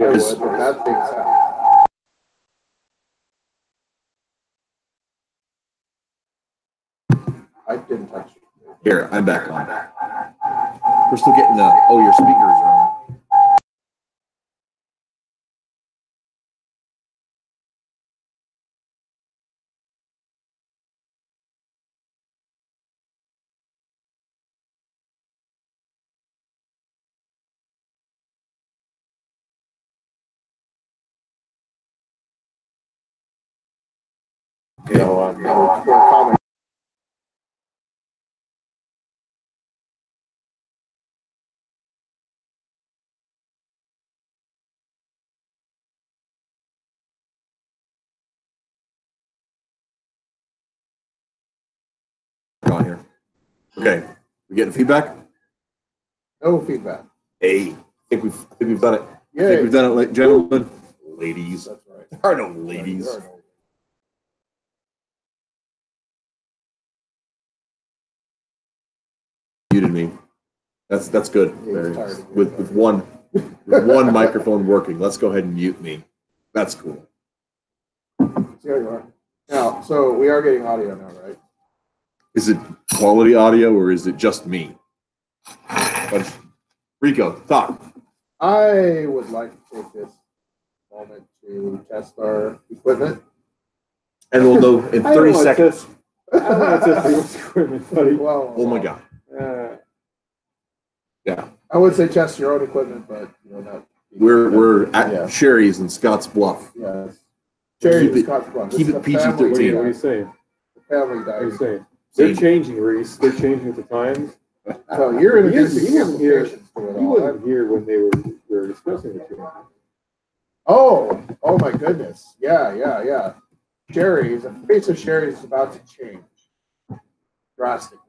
I would, but that thing's out. I didn't touch it. Here, I'm back on. We're still getting the, oh, your speakers are on. Okay. On here. Okay, we getting feedback? No feedback. Hey, I think we've done it. Yeah, I think we've done it, gentlemen. Ladies. That's right. There are no ladies. There are no. Muted me. That's good. Yeah, With one microphone working. Let's go ahead and mute me. That's cool. There you are. Now, so we are getting audio now, right? Is it quality audio or is it just me? But Rico, talk. I would like to take this moment to test our equipment. And we'll know in 30 seconds. I don't want to test the equipment, buddy. Well, Oh my God. yeah. I would say test your own equipment, but not. We're at Sherry's in Scotts Bluff. Yes. Sherry's in Scotts Bluff. Keep it PG-13. What are you saying? Family What are diet. you saying? They're changing, Reese. They're changing with the times. So you're in He wasn't here. implications to it He all. wasn't here when they were discussing it. Oh my goodness. Yeah. Sherry's, the face of Sherry's is about to change drastically.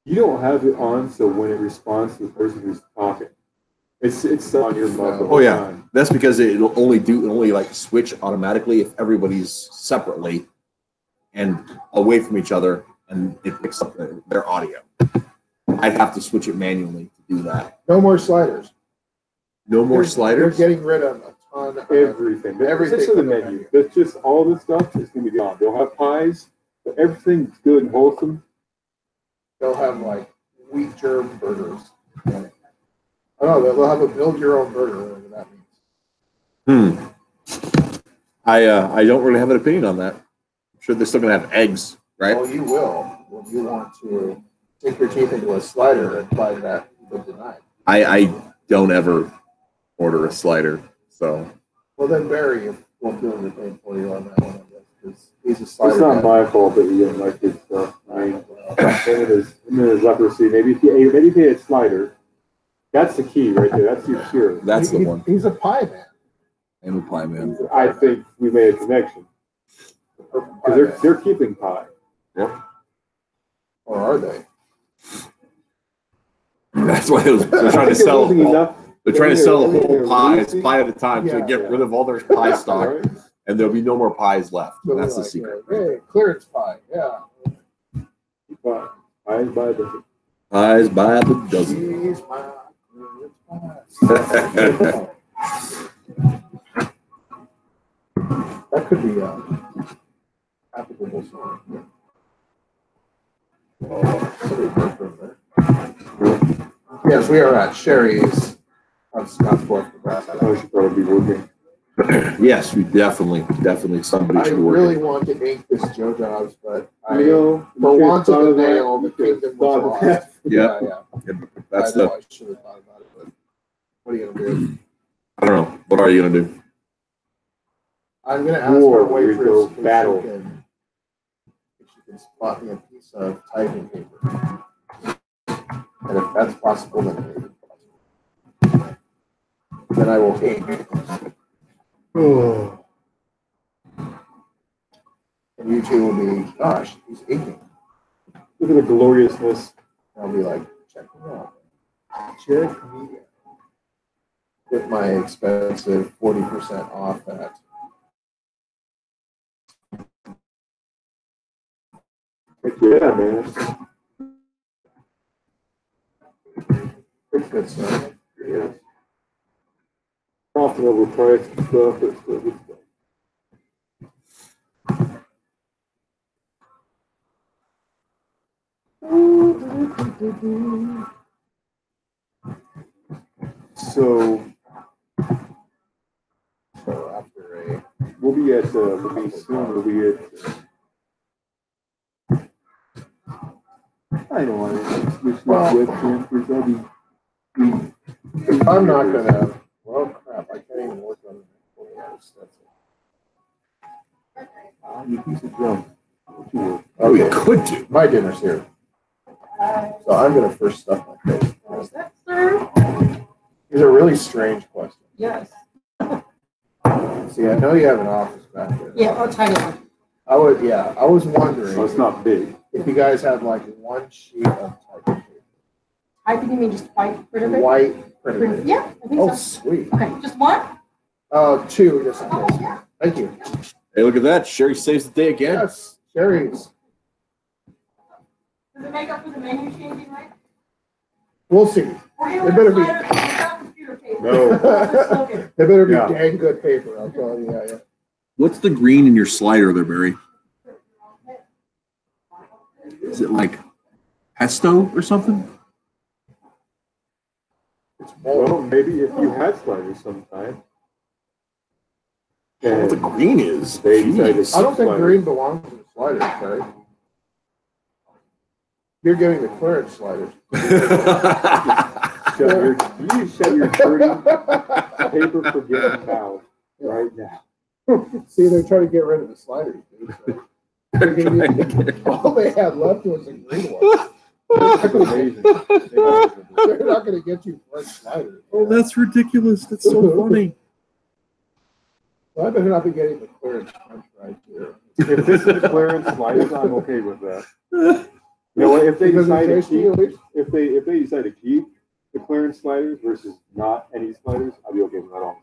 You don't have it on, so when it responds to the person who's talking, it's on your mouth the whole Oh yeah, time. that's because it'll only like switch automatically if everybody's separately and away from each other, and it picks up their audio. I'd have to switch it manually to do that. No more sliders. No more They're sliders. getting rid of a ton of Everything. Essentially the menu. That's just all this stuff is going to be gone. They'll have pies, but everything's good and wholesome. They'll have like wheat germ burgers. I don't know. They'll have a build your own burger, whatever that means. I don't really have an opinion on that. I'm sure they're still going to have eggs, right? Well, you will when you want to sink your teeth into a slider and find that you've been denied. I don't ever order a slider, so. Well, then Barry won't do anything for you on that one, I guess, because he's a slider. It's not guy. my fault that you didn't like this stuff. I mean, there's leprosy. Maybe if you had a slider, that's the key right there. That's your cure. That's the one. He's a pie man. I'm a pie man. I think we made a connection because they're keeping pie. Yep. Or are they? That's why they're trying to sell. They're trying to sell a whole pie. It's pie at a time to get rid of all their pie stock, Right. and there'll be no more pies left. So That's the like, secret. Hey, clearance pie. Yeah. Pies by the Pies by the dozen. He's my clearance pie. That could be applicable song. Yes, we are at Sherry's on Scottsbluff, Nebraska. I should probably be working. Yes, we definitely somebody I should work. really want to ink this Joe Jobs, but You know, for want of a that, nail, the kingdom was lost. Yeah. Yeah. That's I know the. I should have thought about it, but what are you gonna do? I don't know. What are you gonna do? I'm gonna ask War, our waitress Rico, if battle. she can spot me a piece of typing paper. And if that's possible, then it is possible. Then I will ink. And you two will be, gosh, he's inking. Look at the gloriousness. And I'll be like, check me out. Check me out. With my expensive 40% off that. Heck yeah, man. Pretty good stuff. Yeah. Off overpriced stuff. It's good stuff. So after we'll be at we'll be soon. We'll be at. I don't want to switch my webcam for Debbie. I'm not gonna. Well, crap! I can't even work on the next. That's it. You piece of junk. What you work? Oh, you could do. My dinner's here, so I'm gonna first stuff my face. Is that, sir? These are really strange questions. Yes. See, I know you have an office back there. Yeah, I'll tell you. I was wondering So it's not big. if you guys had like one sheet of typing paper. Typing, you mean just white printed paper? White printed paper. Yeah, I think Oh, so. sweet. Okay, just one? Two, just in Oh, case. yeah. Thank you. Hey, look at that. Sherry saves the day again. Yes, cherries. Does it make up for the menu changing, right? We'll see. Or you It better be- want without computer paper? No. That's okay. They better be Yeah. dang good paper, I'll tell you. Yeah. What's the green in your slider there, Barry? Is it like pesto or something? It's mold. Well, maybe if you had sliders sometime. I don't know what the And green is. they decided Jeez. I don't think sliders. green belongs in the sliders, Barry. You're getting the clearance sliders. Shut your, you shut your dirty paper forgetting mouth right now. See, they're trying to get rid of the sliders, dude. So all they had left was the green one. That's amazing. They're not going to get you fresh sliders. Oh, that's ridiculous. That's so funny. So I better not be getting the clearance French fries here. If this is the clearance sliders, I'm okay with that. You know what? If they Because decide it's to keep, tasty, at least. if they decide to keep the clearance sliders versus not any sliders, I'll be okay with that also.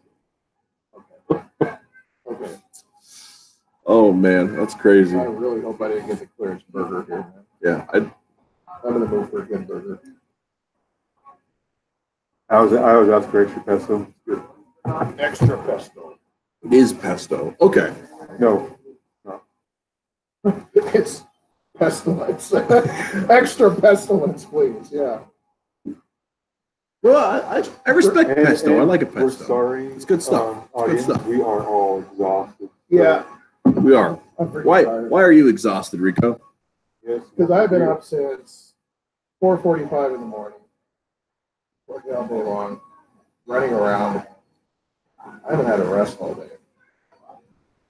Okay. Oh, man. That's crazy. I really hope I didn't get the clearance burger here, man. Yeah. I'm going to move for a good burger. I was asked for extra pesto. Good. Extra pesto. It is pesto. Okay. No, It's pestilence. Extra pestilence, please. Yeah. Well, I respect And- pesto. I and like a We're pesto. sorry. It's good stuff. It's good Audience, stuff. we are all exhausted. Yeah. We are. I'm pretty Why tired. are you exhausted, Rico? Yes. Because I've been up since 4:45 in the morning, working all day long, running around. I haven't had a rest all day.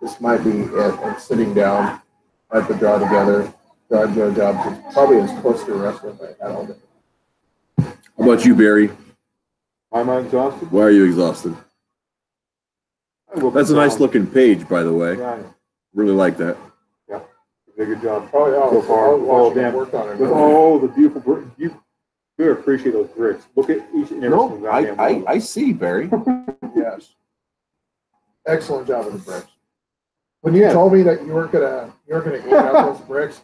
This might be it. I'm sitting down. I have to draw together, drive to a job. It's probably as close to a rest as I had all day. How about you, Barry? Am I exhausted? Why are you exhausted? I woke That's a up nice wrong. looking page, by the way. Yeah, Really like that. did a good job. Oh, yeah. So far, I'll all watch it damn- work on it. With all the beautiful bricks, you appreciate those bricks. Look at each and every single goddamn one. I see, Barry. Yes. Excellent job with the bricks. When you Yeah. told me that you weren't gonna eat out those bricks,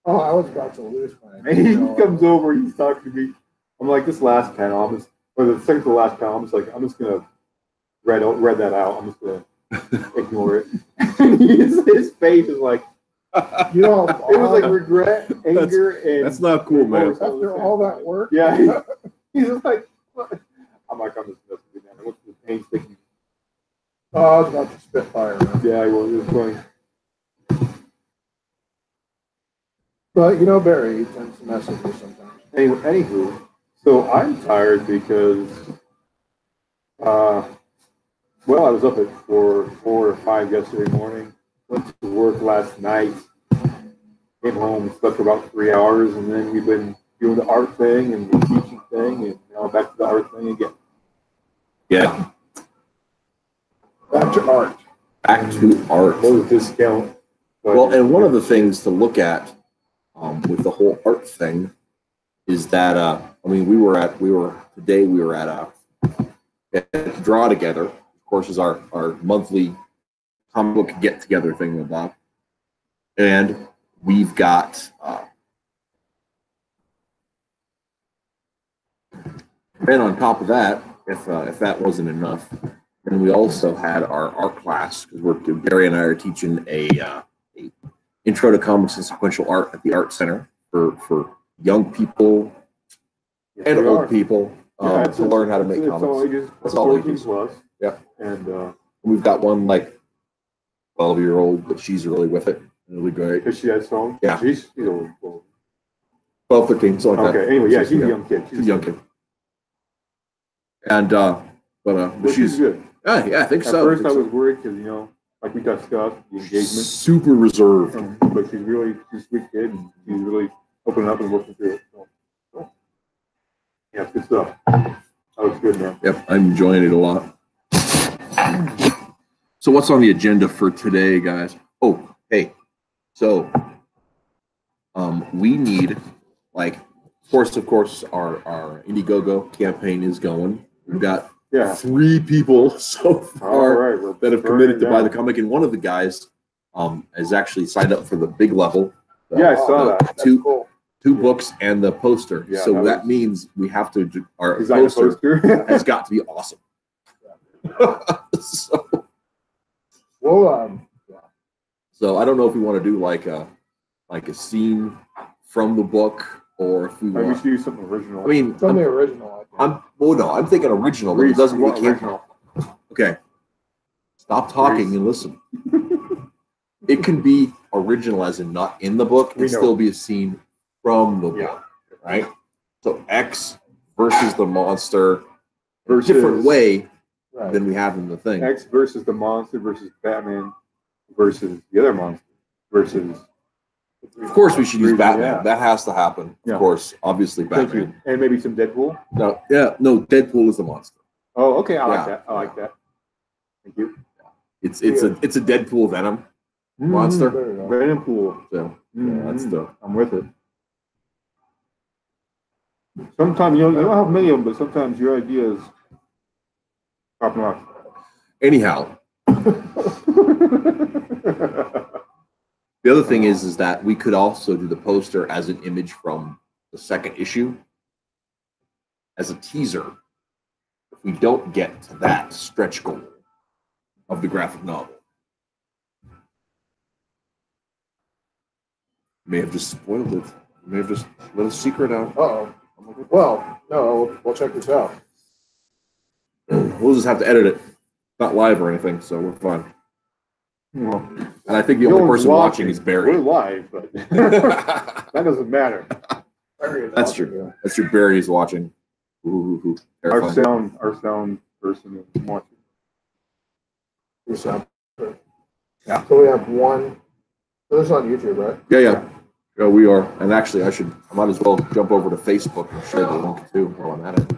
oh, I was about to lose my. And he comes over, he's talking to me. I'm like, this last panel, or the second to the last panel, I'm just gonna read that out. I'm just gonna ignore it. his face is like, You know, it was like regret, anger, and That's not cool, man. after all that work. Yeah, he's just like, what? I'm just messing with you, man. What's the painstaking? Oh, I was about to spit fire. Man. Yeah, it was funny. But you know, Barry tends to mess with me sometimes. Anywho, so I'm tired because, well, I was up at 4 or 5 yesterday morning. Went to work last night. Came home, slept for about 3 hours, and then we've been doing the art thing and the teaching thing, and now back to the art thing again. Yeah. Back to art. Back to art. No discount. But Well, and one of the things to look at with the whole art thing is that I mean we were at a Draw Together, of course, is our monthly comic book get together thing with Bob, and we've got then on top of that, if that wasn't enough, And we also had our art class because Gary and I are teaching a intro to comics and sequential art at the Art Center for young people Yes, and we old are. people Yeah, to learn how to make it's all comics. ages, It's all 14 ages. plus. Yeah. And We've got one like 12-year-old, but she's really with it. Really great. because she has phone. Yeah. She's old. 12, 13, something like Okay. that. Anyway, yeah, she's a young kid. She's a young kid. And but But she's good. yeah, I think At so. first, I was worried because like we discussed, the engagement. Super reserved. But she's a sweet kid, and she's really opening up and working through it. So, yeah, it's good stuff. That looks good, man. Yep, I'm enjoying it a lot. So what's on the agenda for today, guys? Oh, hey. So we need, like, of course, our Indiegogo campaign is going. We've got Yeah. 3 people so All far right. that have committed to buy the comic, and one of the guys has actually signed up for the big level. Yeah, I saw that. That's Two cool. books and the poster. Yeah, So that that was- means we have to do our Design a poster poster. has got to be awesome. so, Well, so I don't know if we want to do like a scene from the book, or if we Maybe we want. should do something original. I mean, something original. I think. I'm thinking original, but it doesn't mean we can't. original. Okay, stop talking Reese. and listen. It can be original, as in not in the book, We and know. still be a scene from the Yeah. book, right? So X versus the monster, Versus different way Right. than we have in the thing. X versus the monster versus Batman versus the other monster versus. Of course, we should use Yeah. Batman. That has to happen. Yeah. Of course, obviously Thank you. Batman. And maybe some Deadpool. No, Deadpool is the monster. Oh, okay. I like Yeah. that. I like that. Thank you. It's a Deadpool Venom monster. There you go. Venom Pool. So yeah, that's the I'm with it. Sometimes you don't have many of them, but sometimes your ideas top notch. anyhow. The other thing is that we could also do the poster as an image from the second issue as a teaser. If we don't get to that stretch goal of the graphic novel, may have just spoiled it. May have just let a secret out. Uh-oh. Well, no, we'll check this out. We'll just have to edit it. Not live or anything, so we're fine. Well, And I think the no only one's person watching is We're Barry. live, but that doesn't matter. That's true. That's true. Barry is watching. Ooh, terrifying. Our sound person is watching. Your sound. Yeah. So we have one. So this is on YouTube, right? Yeah, we are. And actually, I might as well jump over to Facebook and share the link too while I'm at it.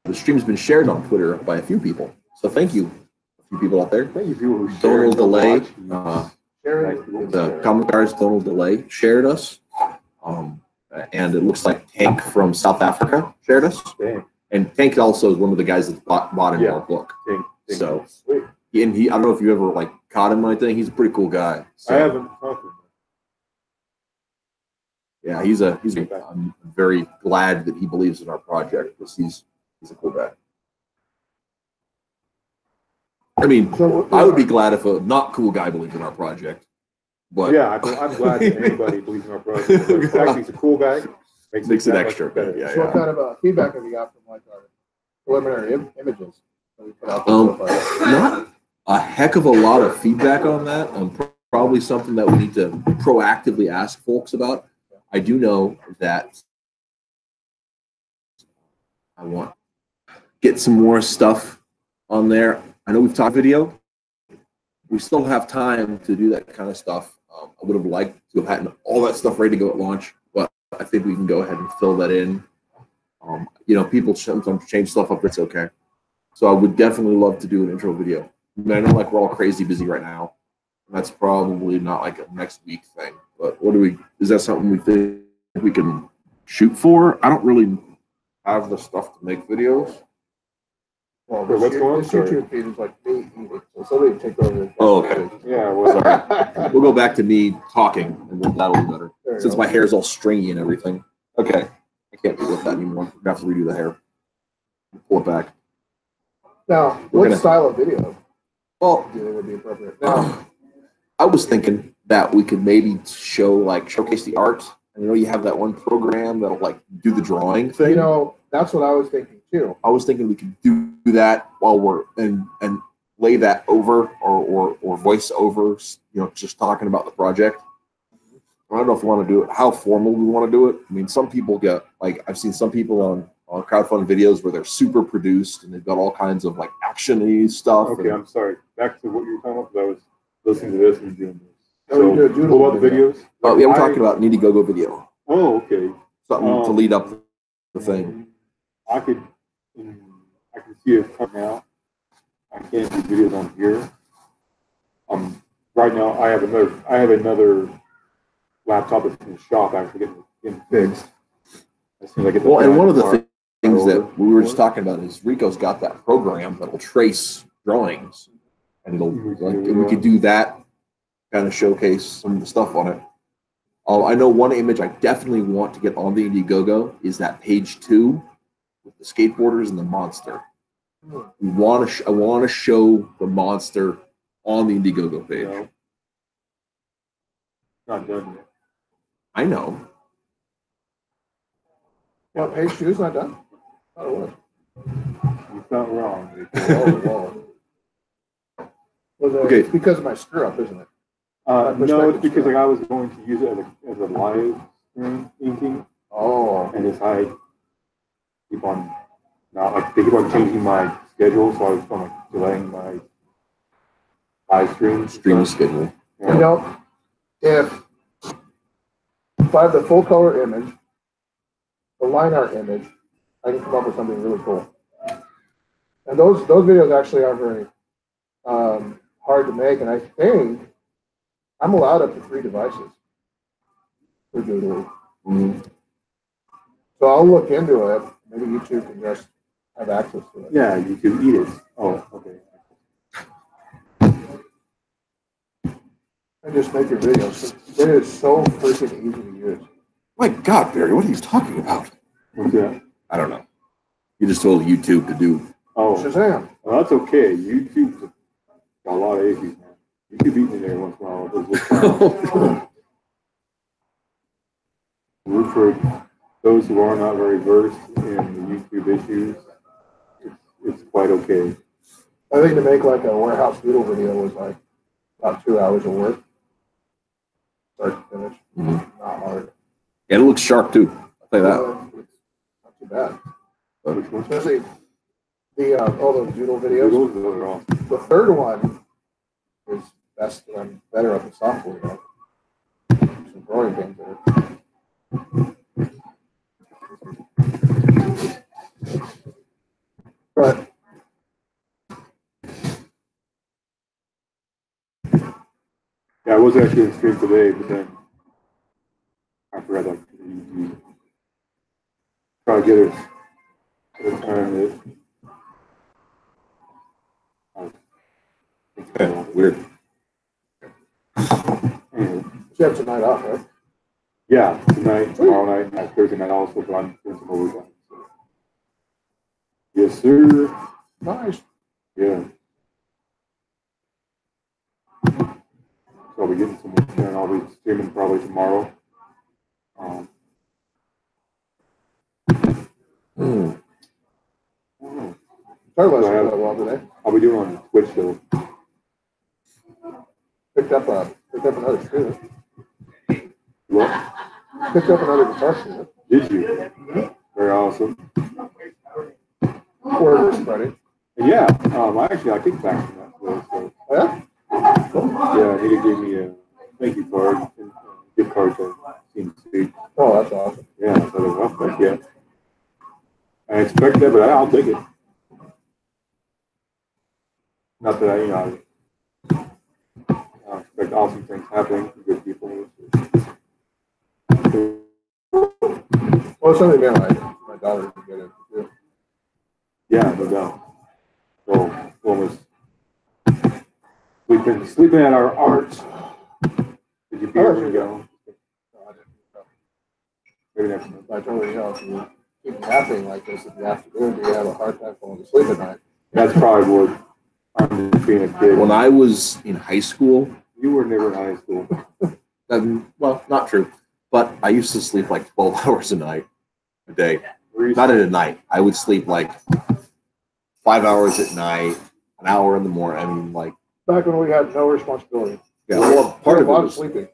The stream's been shared on Twitter by a few people, so thank you, a few people out there. Thank you, people who share Donald and Delay, watch. Sharing. the comic artist Donald Delay shared us, and it looks like Tank from South Africa shared us. Dang, And Tank also is one of the guys that bought into Yeah. our book. dang, dang. So, Sweet. and I don't know if you ever like caught him or anything. He's a pretty cool guy. So, I haven't talked to him. yeah, I'm very glad that he believes in our project because he's a cool guy. I mean, So I would be glad if a not cool guy believed in our project, but Yeah, I'm glad that anybody believes in our project. But the fact that he's a cool guy makes it that much extra. better. Yeah, So what kind of feedback have you got from like our preliminary images that we put out there so far? Not a heck of a lot of feedback on that. Probably something that we need to proactively ask folks about. I do know that I want to get some more stuff on there. I know we've talked video. We still have time to do that kind of stuff. I would have liked to have had all that stuff ready to go at launch, but I think we can go ahead and fill that in. People sometimes change stuff up. It's okay. So I would definitely love to do an intro video. I mean, I know like we're all crazy busy right now. That's probably not like a next week thing. But is that something we think we can shoot for? I don't really have the stuff to make videos. Well, Wait, what's going on? this YouTube feed is like me eating, so somebody take over. Oh, okay. Yeah, well, We'll go back to me talking, and then that'll be better. There you since go. my hair's all stringy and everything. Okay, I can't deal with that anymore. I'm gonna have to redo the hair. Pull it back. Now, We're what gonna- style of video Well, do you think would be appropriate? Now, I was thinking that we could maybe showcase the art. I know you have that one program that'll like do the drawing thing. you know, that's what I was thinking too. I was thinking we could do that while we're and lay that over or voice over, just talking about the project. I don't know if we want to do it, how formal we want to do it. I mean, some people get like I've seen some people on crowdfunding videos where they're super produced and they've got all kinds of like action-y stuff. Okay, I'm sorry. Back to what you were talking about, because I was listening to this and doing this. Oh, you do a doodle what about the video. videos? Oh, yeah, we're talking about an Indiegogo video, Oh, okay. something to lead up the thing. I can see it come now. I can't do videos on here. Right now I have another laptop that's in the shop actually getting fixed. As soon as I get the Well, and one of the part things over. that we were just talking about is Rico's got that program that'll trace drawings, and we could do that, kind of showcase some of the stuff on it. I know one image I definitely want to get on the Indiegogo is that page 2 with the skateboarders and the monster. I want to show the monster on the Indiegogo page. No. Not done yet. I know. What, page 2 is not done? Oh, what? You're not wrong. Whoa. Well, Okay. it's because of my screw up, isn't it? No, it's because I was going to use it as a live stream inking, Oh, and as I keep on they keep on changing my schedule, so I was kind of delaying my live stream. Stream schedule. you know, if I have the full color image, the line art image, I can come up with something really cool. And those videos actually are very hard to make, and I think I'm allowed up to 3 devices for doodling. So I'll look into it. Maybe YouTube can just have access to it. Yeah, you can eat it. Oh, okay. And just make your videos. It is so freaking easy to use. My God, Barry, what are you talking about? What's that? I don't know. You just told YouTube to do. Oh, Shazam. well, that's okay. YouTube's got a lot of issues, man. YouTube eat me there once in a while. Root for those who are not very versed in the YouTube issues. It's quite okay. I think to make like a warehouse doodle video was like about 2 hours of work. Start to finish. Not hard. And it looks sharp too. I'll tell you that. It's not too bad. Which one? Especially all those doodle videos. Those are awesome. The third one is best when I'm better at the software. Some drawing things there. But Yeah, I was actually in stream today, but then I forgot that you try to get it at a time that Weird. anyway. you have tonight off, right? Yeah, tonight, tomorrow night, and Thursday night also, but I'm doing some overtime. So. Yes, sir. Nice. Yeah. So I'll be getting some more, and I'll be streaming probably tomorrow. Sorry about that well today. I'll be doing on Twitch though. Picked up another student. What? Picked up another guitar student. Did you? Very awesome. Works, buddy. And yeah, I kicked back from that place. So Oh, yeah? yeah, he gave me a thank you card and gift card to Team Speed. Oh, that's awesome. Yeah, so well, thank you. I expect that, but I'll take it. Not that I expect awesome things happening to good people. Well, it's something my daughter can get into too. Yeah, no doubt. So one was sleeping at our art. Did you beer when you go? maybe next month. I told you, if you keep napping like this in the afternoon, do you have a hard time falling asleep at night? That's probably what I'm just being a kid. When I was in high school, You were never in high school. well, not true, but I used to sleep like 12 hours a day. Were you- Not at a night. I would sleep like 5 hours at night, an hour in the morning. I mean, like, Back when we had no responsibility. yeah, well, part of a it lot of was sleeping.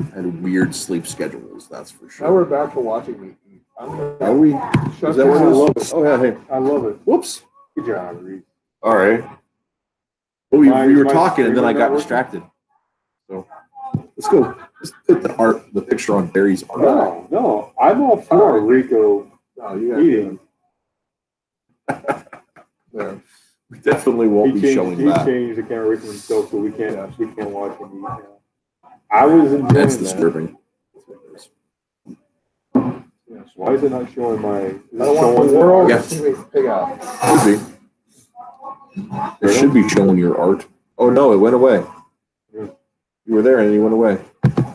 I had weird sleep schedules, that's for Now sure. we're back to watching me eat. I'm Are gonna we? shut Is that what this it off. is? Oh, yeah, hey. I love it. Whoops. Good job, Reese. All right. Well, we were My talking and then I screen got not distracted. So let's go. Let's put the picture on Barry's art. No, I'm all for Rico No, you guys eating. there. We definitely won't be showing He that. changed the camera away from himself, so we can't watch him eat now. I was enjoying That's that. disturbing. Why is it not showing my? I don't want the world Yeah. to see me pig out. Should be. It should be showing your art. Oh no, it went away. Yeah. You were there and you went away. I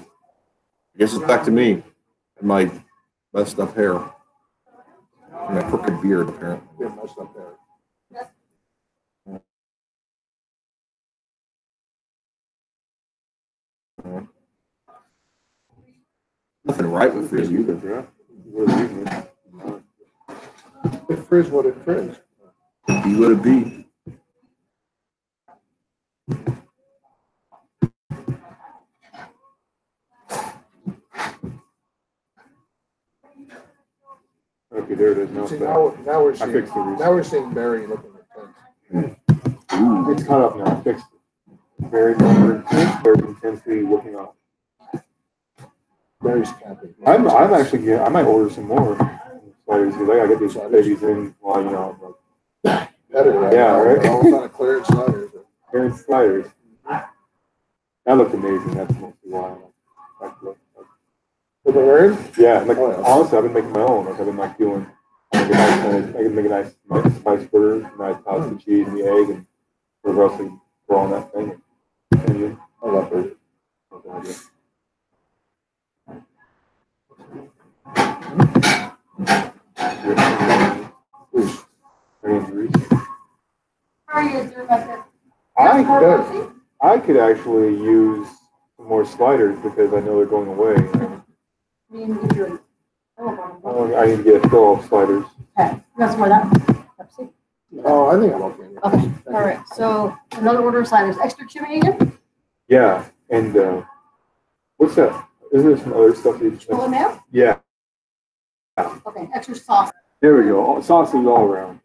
guess it's back to me and my messed up hair. And my crooked beard, apparently. Get messed up there. Nothing right with Frizz either. It frizz what it frizz. Be what it be. Okay, there it is. Now it's See, back. now we're I seeing, fixed the reason. now we're seeing Barry looking intense. Ooh. It's caught up now. I fixed it. Very intensely looking up. Barry's camping. I'm actually I might order some more sliders because I gotta get these babies in while you know Better, right? Yeah, right. All kind of clearance sliders. they're sliders. That looked amazing. That's mostly why. With the word? Yeah, like Oh, yeah. honestly, I've been making my own. Like I've been like doing. I can make a nice spice burger, nice toss the cheese and the egg, and whatever else we throw on that thing. And you, I love it. How are you guys doing about this? I could actually use some more sliders because I know they're going away. I mean, if you're. I need to get a fill of sliders. Okay, that's more that. Pepsi. Oh, I think I'm okay. Okay, all right, so another order of sliders, extra chili again? Yeah, and what's that? Isn't there some other stuff you Chipotle mayo? Yeah, Okay, extra sauce. there we go. Sausage all around.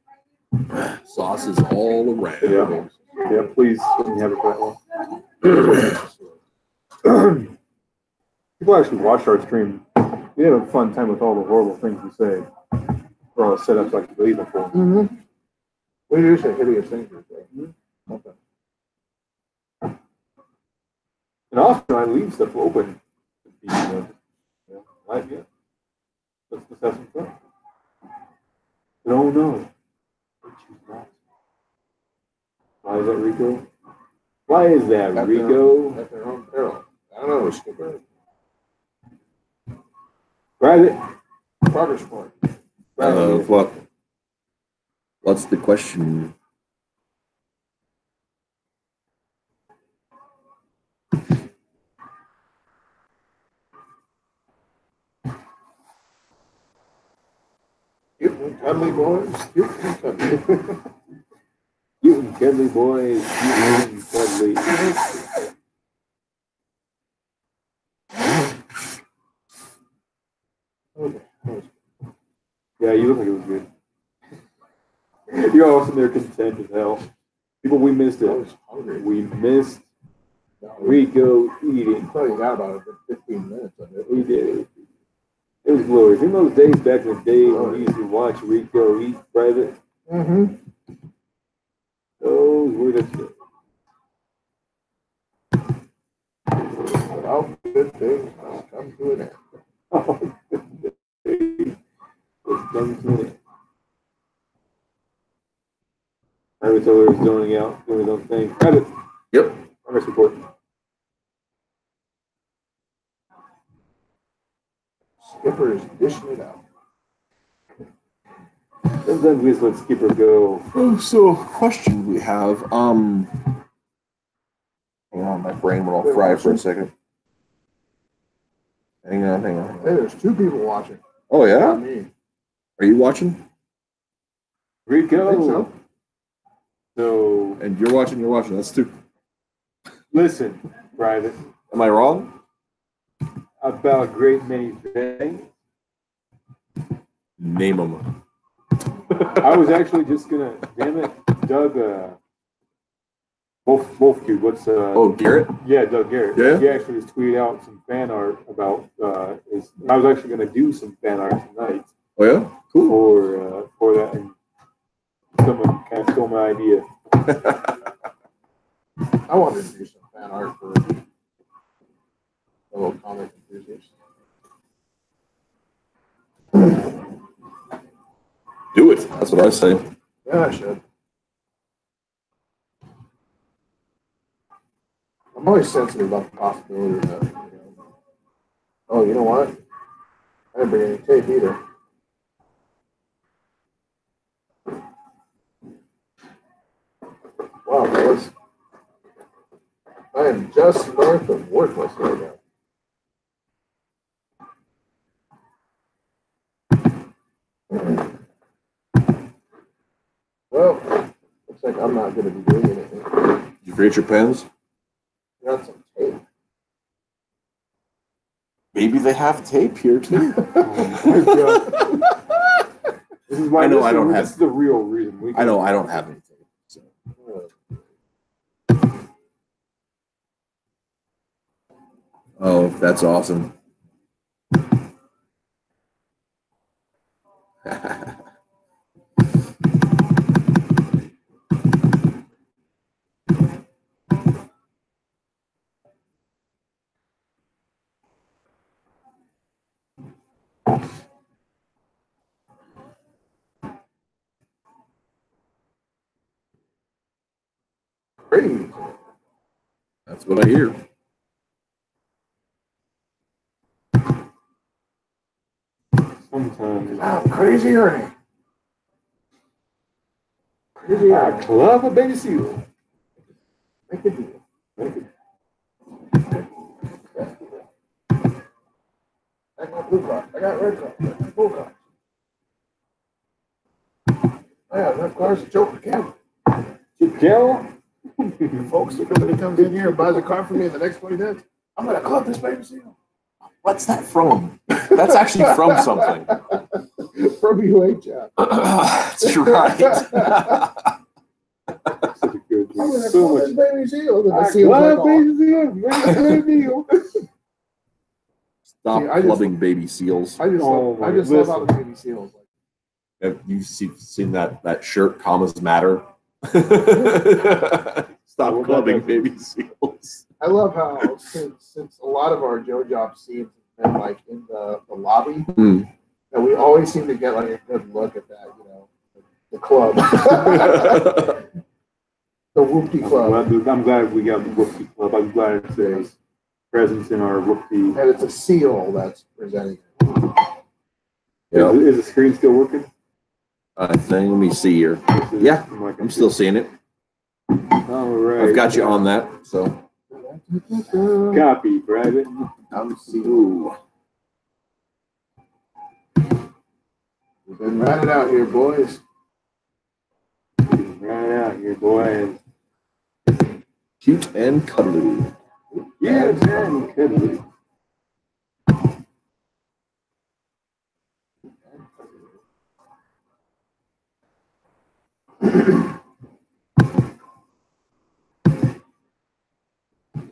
Sauce is all around. Yeah. Yeah, please let me have it for that one. People actually watch our stream. We had a fun time with all the horrible things we say. We're all set up like you believe before. Mm-hmm. We do say hideous things. Okay. And often I leave stuff open. Like, yeah. Let's just have some fun. No, no. Why is that, Rico? Why is that, At Rico? At their own peril. I don't know, Skipper. Grab it. Progress point. What's the question? You cuddly boys. You cuddly. You and cuddly boys. You and cuddly. Okay. Yeah, you look like it was good. You're all sitting there content as hell. People, we missed I it. was hungry. We missed No, Rico eating. probably got about a good 15 minutes of it. We did. It was glorious. In those days back in the day when we used to watch Rico eat private, Mm-hmm. those were the days. All good things must come to an end. It's done to it. I was over there zoning out, doing his own thing. Private. Yep. Progress report. Skipper is dishing it out. Sometimes we just let Skipper go. Oh, so question we have. Hang on, my brain will all fry for a second. Hang on. Hey, there's 2 people watching. Oh yeah, Not me. are you watching? Rico. I think so. So And you're watching. That's 2. listen, Private, Am I wrong? about a great many things. Name them. I was actually just gonna, damn it, Doug. Wolf Cube. What's Oh, Garrett. Yeah, Doug Garrett. Yeah? He actually just tweeted out some fan art about his. I was actually gonna do some fan art tonight Oh yeah, cool. for that, and someone kind of stole my idea. I wanted to do some fan art for fellow comic enthusiasts. Do it. That's what I say. Yeah, I should. I'm always sensitive about the possibility that, oh, you know what? I didn't bring any tape either. Wow, fellas. I am just north of worthless right now. Well, looks like I'm not going to be doing anything. Did you create your pens? Got some tape. Maybe they have tape here too. This is why I know this I don't is, have- This is the real reason. I don't have any tape. So. Oh, that's awesome. Crazy. That's what I hear. Sometimes. I'm crazy Ernie. Crazy I Ernie. love a baby seal. Make a deal. Make it. I got blue cards. I got red cards. I got blue cards. I got enough cards to choke the camera. Kill. Folks, if somebody comes in here and buys a car for me in the next 20 minutes, I'm going to club this baby seal. What's that from? That's actually from something. From UHF. That's right. Such a good I'm going dude. to So club this much. baby seal. And the I seal's like, love oh. baby seal. Make a deal. Stop See, I just- clubbing baby seals. I just Oh, love, my- I just love how listen. the baby seals. Have you seen that shirt? Commas matter. Stop clubbing baby seals. I love how since a lot of our Joe Job scenes have been like in the lobby, Hmm. that we always seem to get like a good look at that, the club, the Whoopty Club, I'm glad we got the Whoopty Club. I'm glad it's a presence in our Whoopty. and it's a seal that's presenting it. Yeah. Is the screen still working? I think. Let me see here. Yeah, I'm still seeing it. All right. I've got you on that. So. Copy, Private. I'm seeing. Ooh. We've been running out here, boys. Right out here, boy. Cute and cuddly. Yeah, man. Good.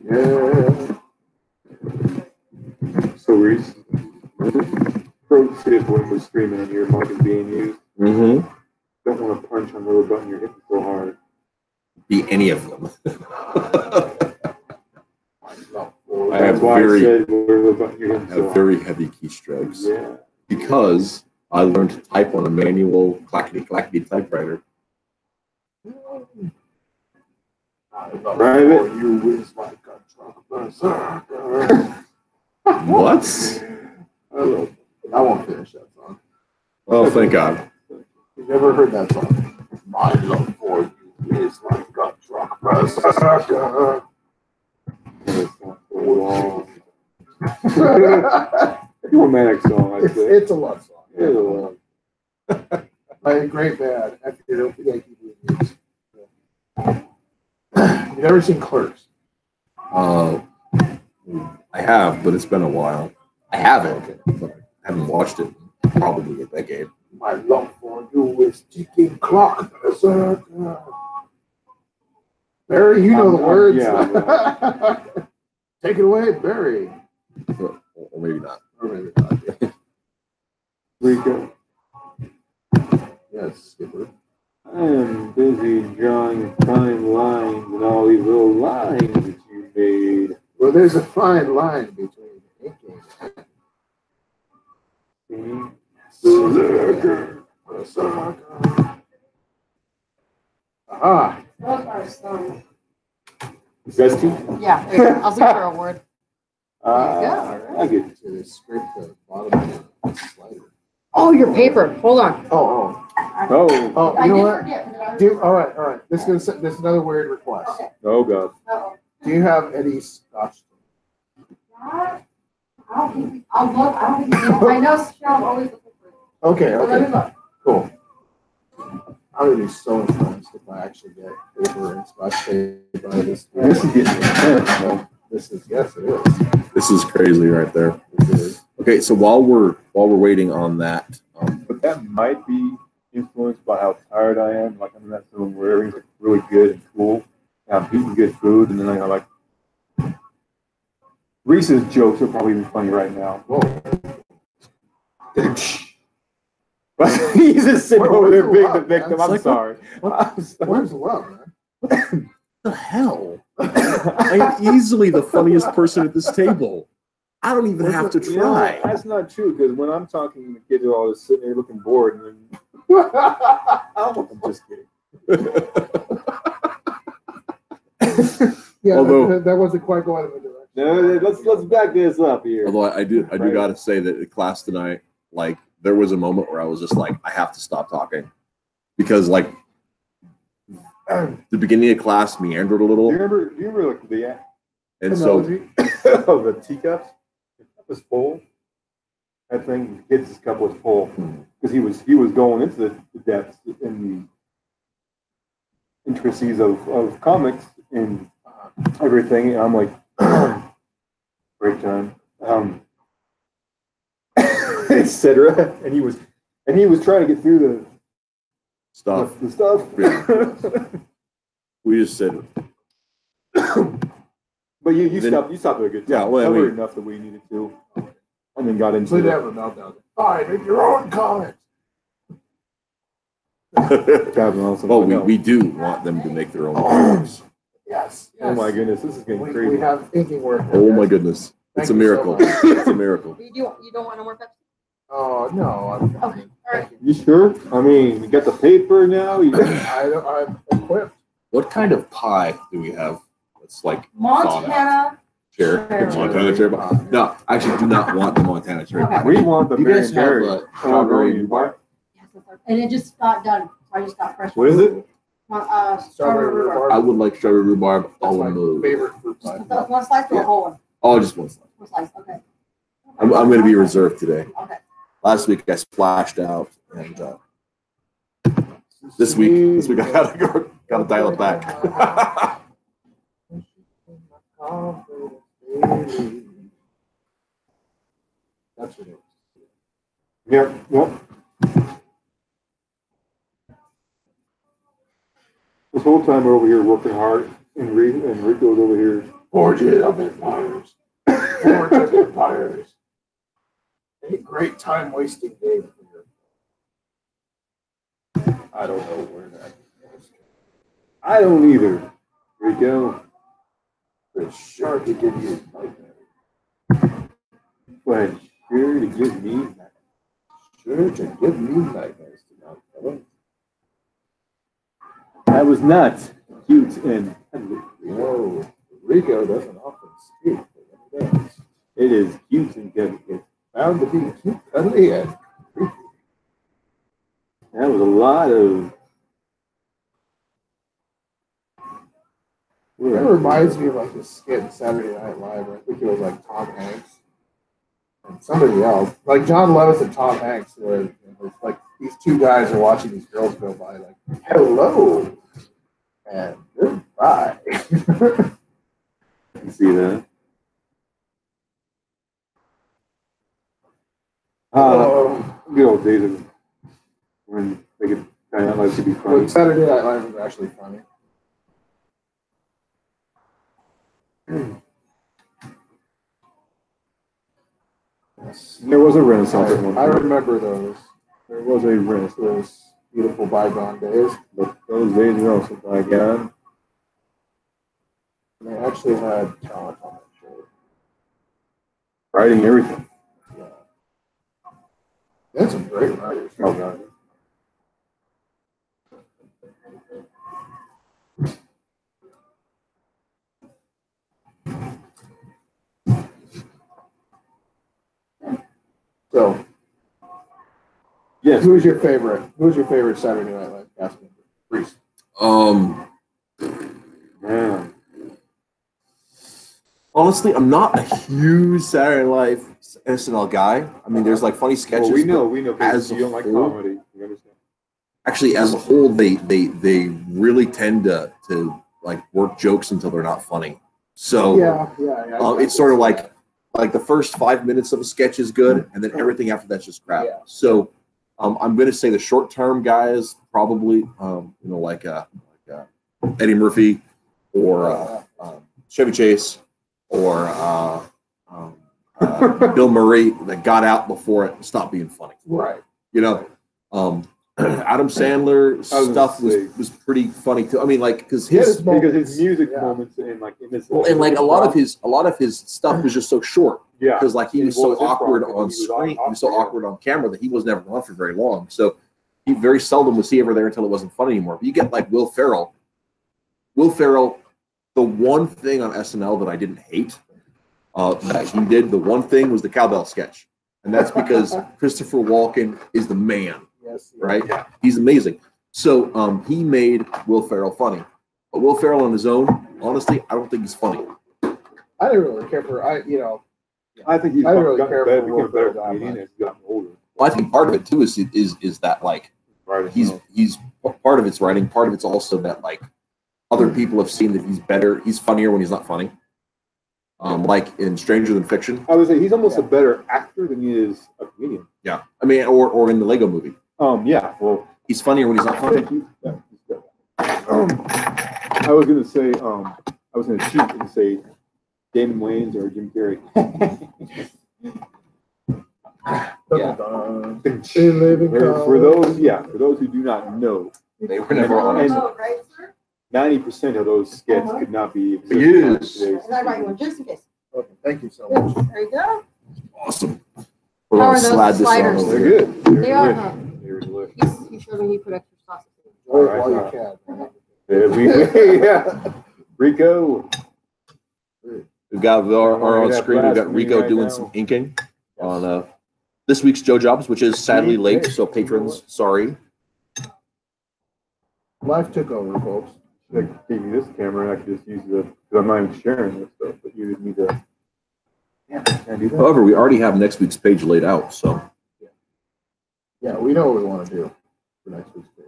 Yeah. So Reese, pro tip when we're screaming and your mic is being used, Mm-hmm. don't want to punch on the little button you're hitting so hard. Be any of them. I That's have why very- I said where the button you're hitting so Have hard. very heavy keystrokes Yeah. because I learned to type on a manual clackety typewriter. Private. You whiz like a truck berserker. What? I love Oh, thank God. You never heard that song? My love for you is like a truck berserker. Romantic song, I'd say. It's a love song. It is a love. By a great band. After the Yankee Blues. You never seen Clerks? I have, but it's been a while. I haven't, but I haven't watched it in probably a decade. My love for you is ticking clock berserker. Barry, you know the words. Yeah. Take it away, Barry. Or maybe not. Or maybe not. Rico. Yes, Skipper. I am busy drawing fine lines and all these little lines that you made. Well, there's a fine line between inking See? berserker. Aha. Those are some. Zesty? Yeah, there you go. I was looking for a word. I get To scrape the bottom of the slider. Oh, your paper. Hold on. Oh, Oh, oh. I You know did what? forget. All right. This is another weird request. Okay. oh God. Uh-oh. Do you have any Scotch? I don't think, I'll look. I don't think, I know Cheryl's always looking for it. Okay, So let me okay, look. cool. I would be so impressed if I actually get paper and Scotch tape out of this. This is getting intense, man. This is, yes, it is. This is crazy right there. It is. Okay, so while we're waiting on that, But that might be influenced by how tired I am. Like I'm in that zone where everything's like really good and cool. And I'm eating good food, and then I like Reese's jokes are probably even funny right now. Whoa. But he's just sitting over there being the victim. I'm Like, sorry. what- I'm sorry. Where's the love, man? what the hell? I'm easily the funniest person at this table. I don't even have to You know, try. that's not true because when I'm talking, the kids are always sitting there looking bored, and then I'm just kidding. Yeah, Although- that wasn't quite going in the direction. No, let's back this up here. Although I do Right. got to say that in class tonight, like there was a moment where I was just like, I have to stop talking because like the beginning of class meandered a Do little, you remember like the and so Analogy. of the teacups? The cup was full. That thing, the kid's cup was full because he was going into the depths in the intricacies of comics and everything. And I'm like, break time, etc. And he was trying to get through stuff. the stuff. Yeah. We just said, But you Then- stopped at a good time. Yeah, well, I Covered mean- enough that we needed to, and then got into So you it. have a meltdown. Fine, make your own comics. God, awesome. well, I know. we do want them to make their own comics. Yes. Oh my goodness, this is getting We crazy. have inking work. Oh my goodness, Thank it's a you so miracle. much. It's a miracle. You don't want no more Pepsi? Oh, no. I'm, Okay, all right. You sure? I mean, you got the paper now. You I'm equipped. What kind of pie do we have? It's like Montana. chair, Cherry. Montana cherry pie. No, I actually do not want the Montana cherry Okay. pie. we want the You Mary guys and have Berry. strawberry rhubarb. Yes, that's right. And it just got done. So I just got fresh. What is it? Strawberry rhubarb. I would like strawberry rhubarb That's my a la mode. favorite fruit pie. One slice or a whole one? Oh, just one slice. One slice, okay. I'm going to be reserved today. Okay. Last week I splashed out, and this week I gotta dial it back. That's what it is. Yep. This whole time we're over here working hard, and Rico's over here. Forges of empires. Forges of empires. A great time wasting day for you. I don't know where that is. I don't either. Rico, It's sure to give you nightmares. but sure to give me that. Sure to give me nightmares tonight, fella. That was not cute and No, Rico doesn't often speak, but when he does, it is cute and delicate. bound to be cute, cuddly, and creepy. That was a lot of. That reminds me of like this skit in Saturday Night Live. I think it was like Tom Hanks and somebody else, like John Lovitz and Tom Hanks, where it's like these two guys are watching these girls go by, like hello and goodbye. You see that? Good old days of when they could kind of like to be funny. But Saturday Night Live was actually funny. There was a renaissance at one I point. remember those. There was a renaissance. Those beautiful bygone days. But those days are also bygone. And they actually had talent on that show. Writing everything. Yeah. They had some great writers. Oh, God. So, Yes. who's your favorite? Who's your favorite Saturday Night Live cast member? Reese. Yeah. Honestly, I'm not a huge Saturday Night Live SNL guy. I mean, there's like funny sketches. Well, we know, as because you don't like a whole- comedy. You understand? Actually, as a whole, they really tend to like work jokes until they're not funny. So Yeah. it's sort of like the first 5 minutes of a sketch is good, and then everything after that's just crap. Yeah. So I'm going to say the short term guys probably like Eddie Murphy or Chevy Chase or Bill Murray that got out before it stopped being funny. Right. You know, Adam Sandler stuff was pretty funny too. I mean, like because his because his music Yeah. moments in like in this well, and like a lot of his stuff was just so short yeah because like he And was what so was his awkward problem? on He was screen, he was so awkward, yeah. awkward on camera that he was never on for very long. So he very seldom was he ever there until it wasn't fun anymore. But you get like Will Ferrell. Will Ferrell, the one thing on SNL that I didn't hate that he did, the one thing was the cowbell sketch, and that's because Christopher Walken is the man. Yes. Right? Yeah. He's amazing. So he made Will Ferrell funny. But Will Ferrell on his own, honestly, I don't think he's funny. I didn't really care for I think he's I don't really gotten care better, for became a Will better Ferrell comedian that as he's gotten older. Well, I think part of it too is that like Right. he's part of it's writing, part of it's also that like other people have seen that he's funnier when he's not funny. Like in Stranger Than Fiction. I would say he's almost Yeah. a better actor than he is a comedian. Yeah. I mean, or in the Lego movie. Yeah. Well, He's funnier when he's not funny. thank you. Yeah, he's good. I was gonna say I was gonna cheat and say Damon Wayans or Jim Carrey. For those who do not know, They were never on And- it. Oh, right, sir? 90% of those skits could not be existed Yes. on today's- And I write one just in case. Okay, thank you so much. There you go. Awesome. We're How gonna are those slide this on sliders? over They're here. good. They're They are, good. huh? They're delicious. He showed me he put extra sauce. Enjoy it while you can. Yeah. Rico. We've got our on Yeah, screen. We've got blasphemy Rico right doing now. some inking on this week's Joe Jobs, which is sadly late. So patrons, sorry. Life took over, folks. I could give you this camera and I could just use the, because I'm not even sharing this stuff, but you would need to. Yeah, can I do that? However, we already have next week's page laid out. So Yeah, we know what we want to do for next week's page.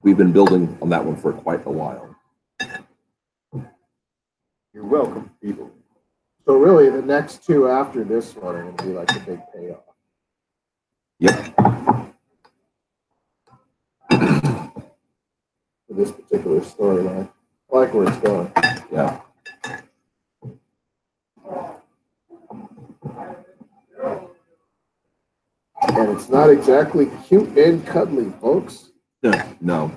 we've been building on that one for quite a while. You're welcome, people. So really, the next two after this one are going to be like the big payoff. Yep. For this particular storyline. I like where it's going. Yeah. And it's not exactly cute and cuddly, folks. No.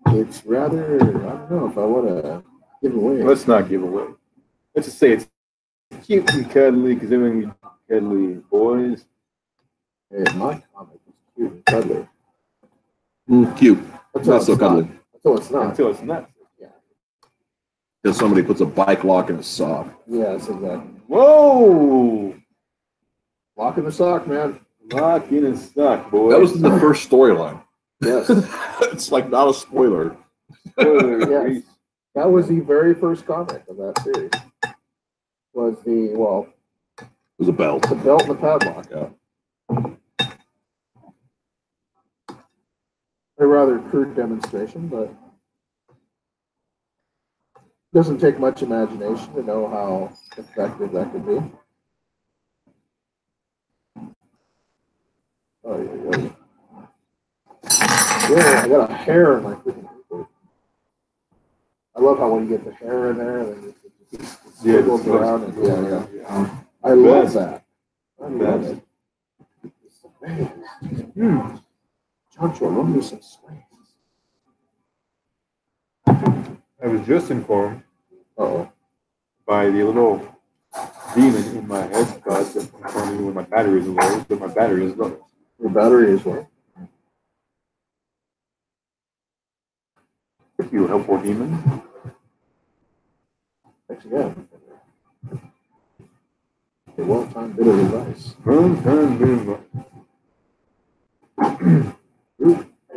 It's rather, I don't know if I want to give away. Let's not give away. Let's just say it's cute and cuddly, because then when we cuddly boys, Hey, my comic is cute and cuddly. Cute. Until Not it's so cuddly. Until it's not. until it's not. Because somebody puts a bike lock in a sock. Yes, exactly. Whoa! Lock in the sock, man. Lock in and stuck, boy. That was in the first storyline. Yes. It's like not a spoiler. Yes. That was the very first comic of that series. Was It was a belt. the belt and the padlock. Yeah. A rather crude demonstration, but doesn't take much imagination to know how effective that could be. Oh, yeah. Yeah, I got a hair in my freaking report. I love how when you get the hair in there, and it squiggles around. And, yeah. I love that. I love it. Chancho, love me some swings. I was just informed Uh-oh. by the little demon in my head that I'm telling you when my battery is low, but my battery is low. Your battery is low. Thank you, helpful demon. Thanks again. A well-timed bit of advice. Root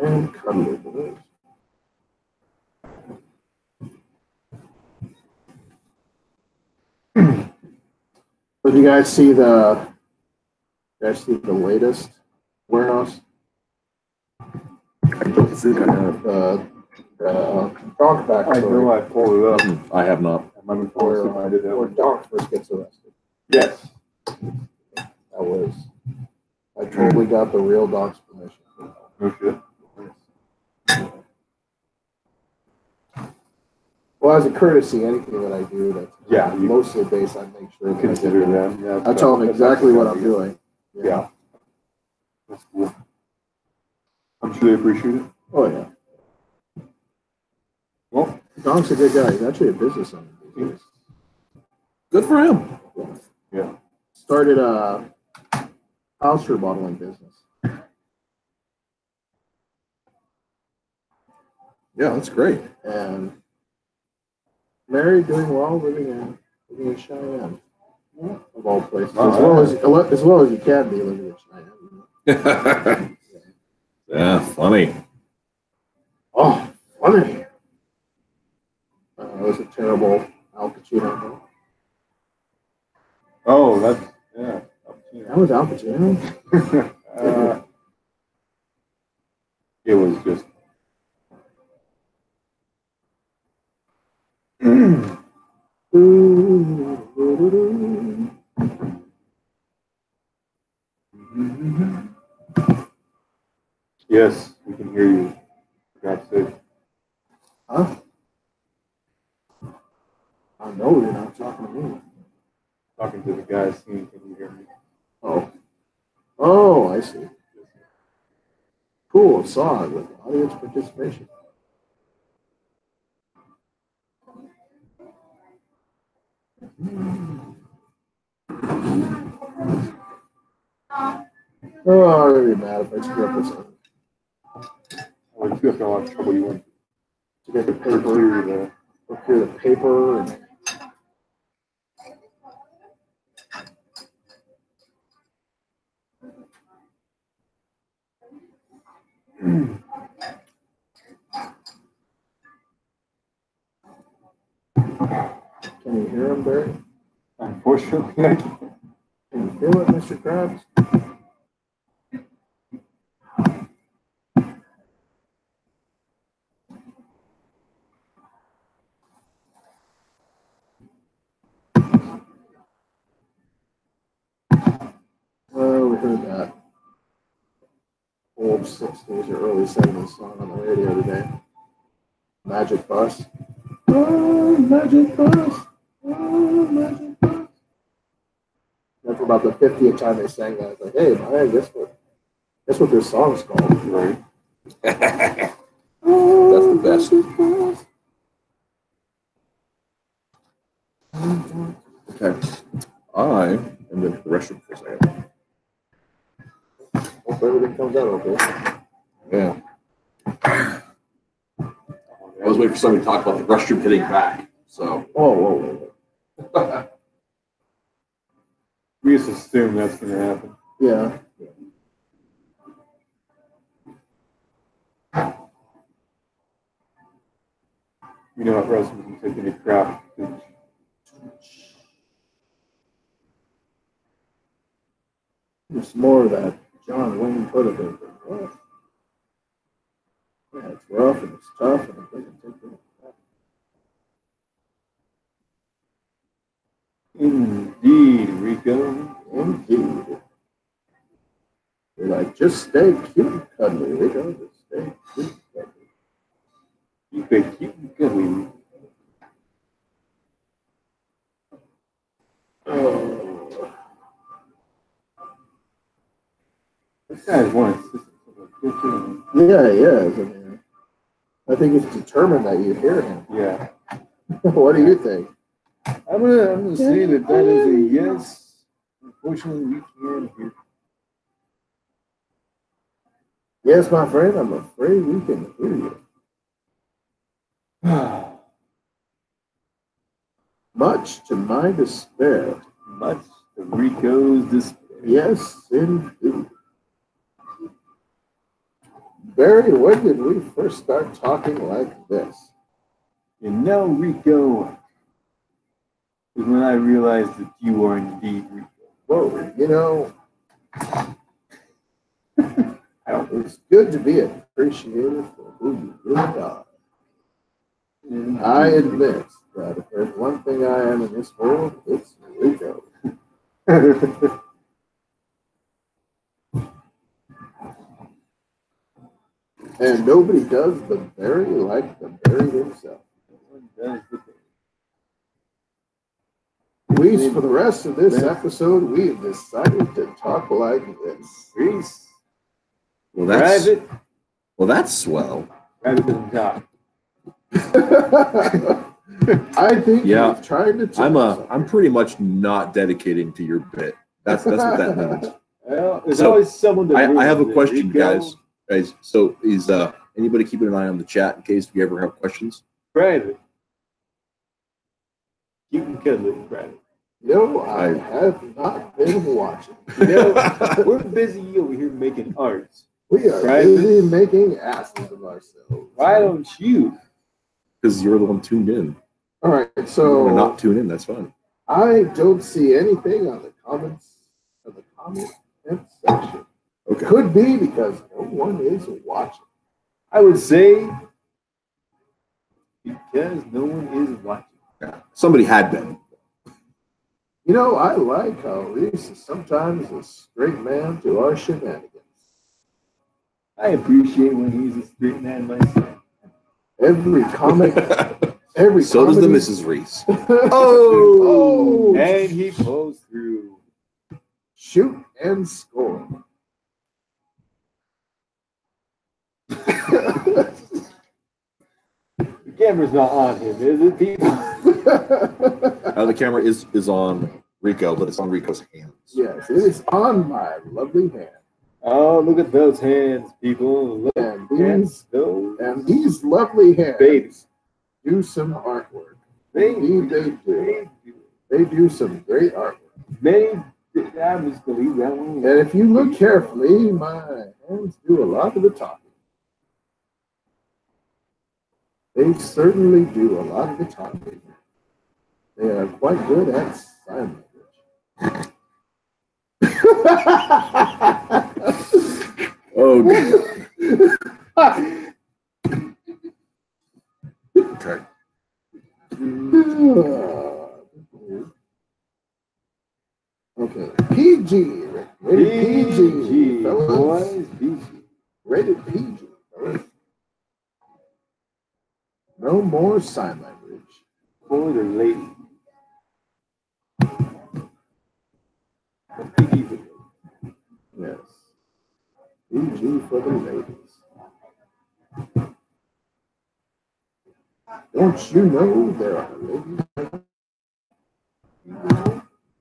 and cuddly boys. Did you guys see the latest warehouse? I don't think I have. Donk back I know I pulled it up. I have not. I might be falling asleep. I did where that. Donk first gets arrested. Yes. That was, I totally got the real Donk's permission. No shit. Well, as a courtesy, anything that I do that's Yeah, you mostly based on make sure that I consider get- them. Yeah, I tell them exactly what I'm doing. Yeah. That's cool. I'm sure they appreciate it. Oh, yeah. Well, Donk's a good guy. He's actually a business owner. Good for him. yeah. Started a house remodeling business. Yeah, that's great. And married, doing well, living in Cheyenne, of all places. As well as you can be living in Cheyenne. Yeah, funny. Oh, funny. That was a terrible Al Pacino. Oh, that's, yeah. That was Al Pacino? It was just. Yes, we can hear you. For God's sake. Huh? I know you're not talking to me. Talking to the guy singing, can you hear me? Oh. Oh, I see. Cool song with audience participation. Oh, I'm gonna be mad if I screw up this one. Well, you have a lot of trouble. You want To get the to paper, clear the. procure the paper, and can you hear him, Barry? Unfortunately, I can't. Can you feel it, Mr. Krabs? Well, we heard that old 60s or early 70s song on the radio today. Magic Bus. Oh, Magic Bus. Oh, Magic Bus. That's about the 50th time they sang that. It's like, hey, man, guess what this song's called? Right. That's the best. Okay. I am going to the restroom for a second. Hope everything comes out okay. Yeah. I was waiting for somebody to talk about the restroom hitting back. So, Oh, We just assume that's going to happen. yeah. You know what wrestling can take any crap. It's more of that John Wayne put it in. What? Yeah, it's rough and it's tough and it doesn't take any crap. Indeed, Rico. Indeed. They're like, just stay cute and cuddly, Rico. Just stay cute and cuddly. Keep it cute and cuddly. Oh. This guy's one assistant. Yeah, he is. I mean, I think it's determined that you hear him. Yeah. What do you think? I'm gonna say that is a yes. Unfortunately, we can't hear. Yes, my friend, I'm afraid we can hear you. Much to my despair. Much to Rico's despair. Yes, indeed. Barry, when did we first start talking like this? You know, Rico, is when I realized that you are indeed Rico. Whoa, you know, it's good to be appreciated for who you really are. And I admit that if there's one thing I am in this world, it's Rico. And nobody does the Barry like the Barry himself. At least for the rest of this episode, we have decided to talk like this. Peace. well, that's swell. Private doesn't talk. I think Yeah. he's trying to tell I'm pretty much not dedicating to your bit. That's what that means. Well, there's So, always someone that I have a ruins it. question, Rico, guys. So is anybody keeping an eye on the chat in case we ever have questions? Private. You can cuddle it, private. No, I have not been watching. You know, we're busy over here making arts. We are Right. busy making asses of ourselves. Why don't you? Because you're the one tuned in. All right, If you so want to not tune in, that's fine. I don't see anything on the comments of the comment section. Okay. Could be because no one is watching. I would say because no one is watching. Yeah. Somebody had been. You know, I like how Reese is sometimes a straight man to our shenanigans. I appreciate when he's a straight man myself. Every comment, every So does the comedy- Mrs. Reese. Oh, And he pulls through. shoot and score. The camera's not on him, is it, people? The camera is on Rico, but it's on Rico's hands. Yes, it is on my lovely hand. Oh, look at those hands, people. Look And at these, those and these lovely hands babies. do some artwork. Babies. Indeed, they do. They do some great artwork. Many, I just believe that one. And if you look carefully, my hands do a lot of the talking. They certainly do a lot of the talking. They are quite good at sign language. Oh, dear. Okay. Okay, PG. Rated PG. Fellas. boys, PG. Rated PG. Fellas. No more sign language. For the lady. PG for the Yes. PG for the ladies. Don't you know there are ladies?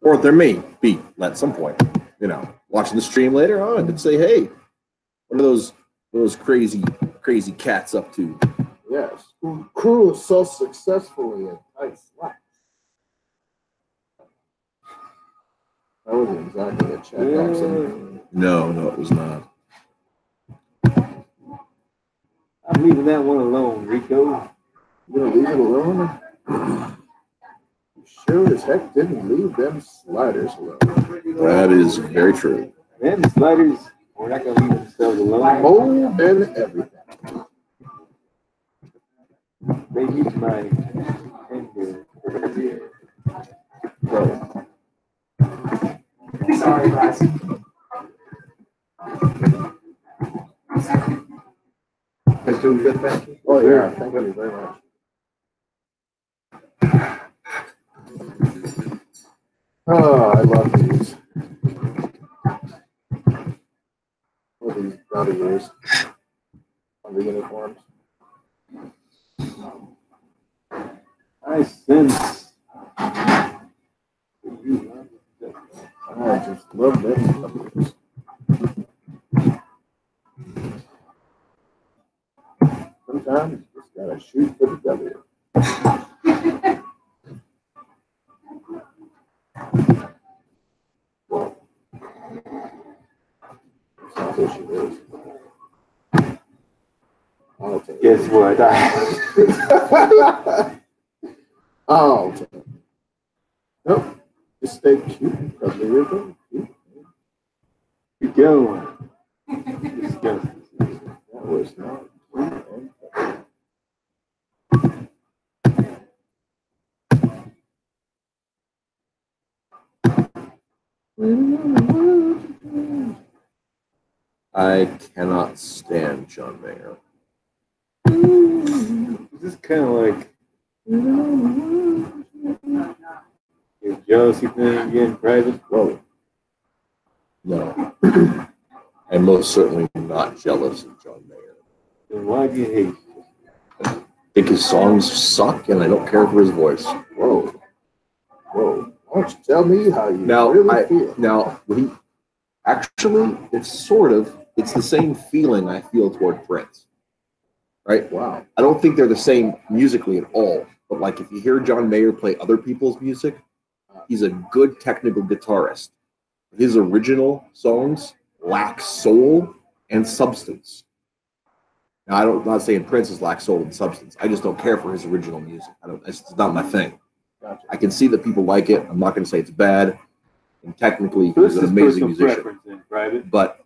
Or if they're me, Pete, at some point, watching the stream later on, and say, hey, what are those crazy cats up to? Yes. Who crew so successfully entice That wasn't exactly a check accent. No, it was not. I'm leaving that one alone, Rico. You gonna leave it alone? You sure as heck didn't leave them sliders alone. That is very true. Them sliders, we're not gonna leave themselves alone. Mold and everything. They use my finger for beer. Bro. Sorry, guys. Guys doing good, Becky? Oh, yeah, thank you very much. Oh, I love these. What are these dummy ears on the uniforms? I sense. I just love them dummy ears. Sometimes you just gotta shoot for the W. That's what she is. I'll take it. Guess what? I'll take it. Nope. Just stay cute. That's the weird thing. Cute. Keep going. Disgusting. That was not cute. I cannot stand John Mayer. Is this kind of like your jealousy thing again, private? Whoa. No. I'm most certainly not jealous of John Mayer. Then why do you hate? I think his songs suck and I don't care for his voice. Whoa. Whoa. Why don't you tell me how you Now, really feel? Now, it's the same feeling I feel toward Prince. Right? Wow. I don't think they're the same musically at all. But like if you hear John Mayer play other people's music, he's a good technical guitarist. His original songs lack soul and substance. Now I'm not saying Prince's lack soul and substance. I just don't care for his original music. It's not my thing. Gotcha. I can see that people like it. I'm not going to say it's bad. And technically, So he's this an is amazing personal musician. preference in private. But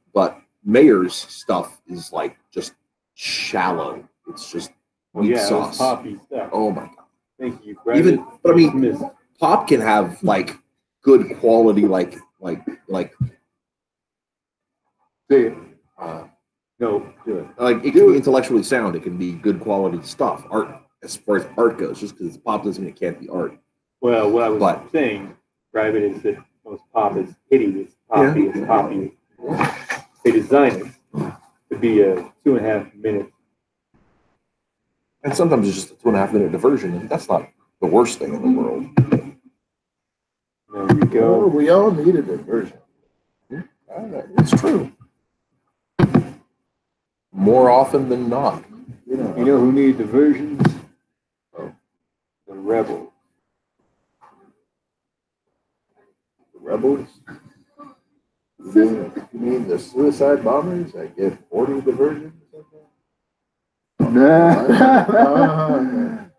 Mayer's stuff is like just shallow. It's just Well, weak yeah, it was sauce. poppy stuff. Oh my god! Thank you, private. But I mean, Dismissed. pop can have like good quality, like Say it. uh, No, do it. like it can be intellectually sound. It can be good quality stuff. Art, as far as art goes, just because it's pop doesn't mean it can't be art. Well, what I was But- saying, private, is that most pop is hitty, it's poppy, it's poppy. They design it to be a 2.5 minute. And sometimes it's just a 2.5 minute diversion, and that's not the worst thing in the world. There you Well, go. we all need a diversion. It's true. More often than not. You know, You know who needs diversions? Oh, the rebel. the rebels. You mean the suicide bombers that get 40 diversions? Oh,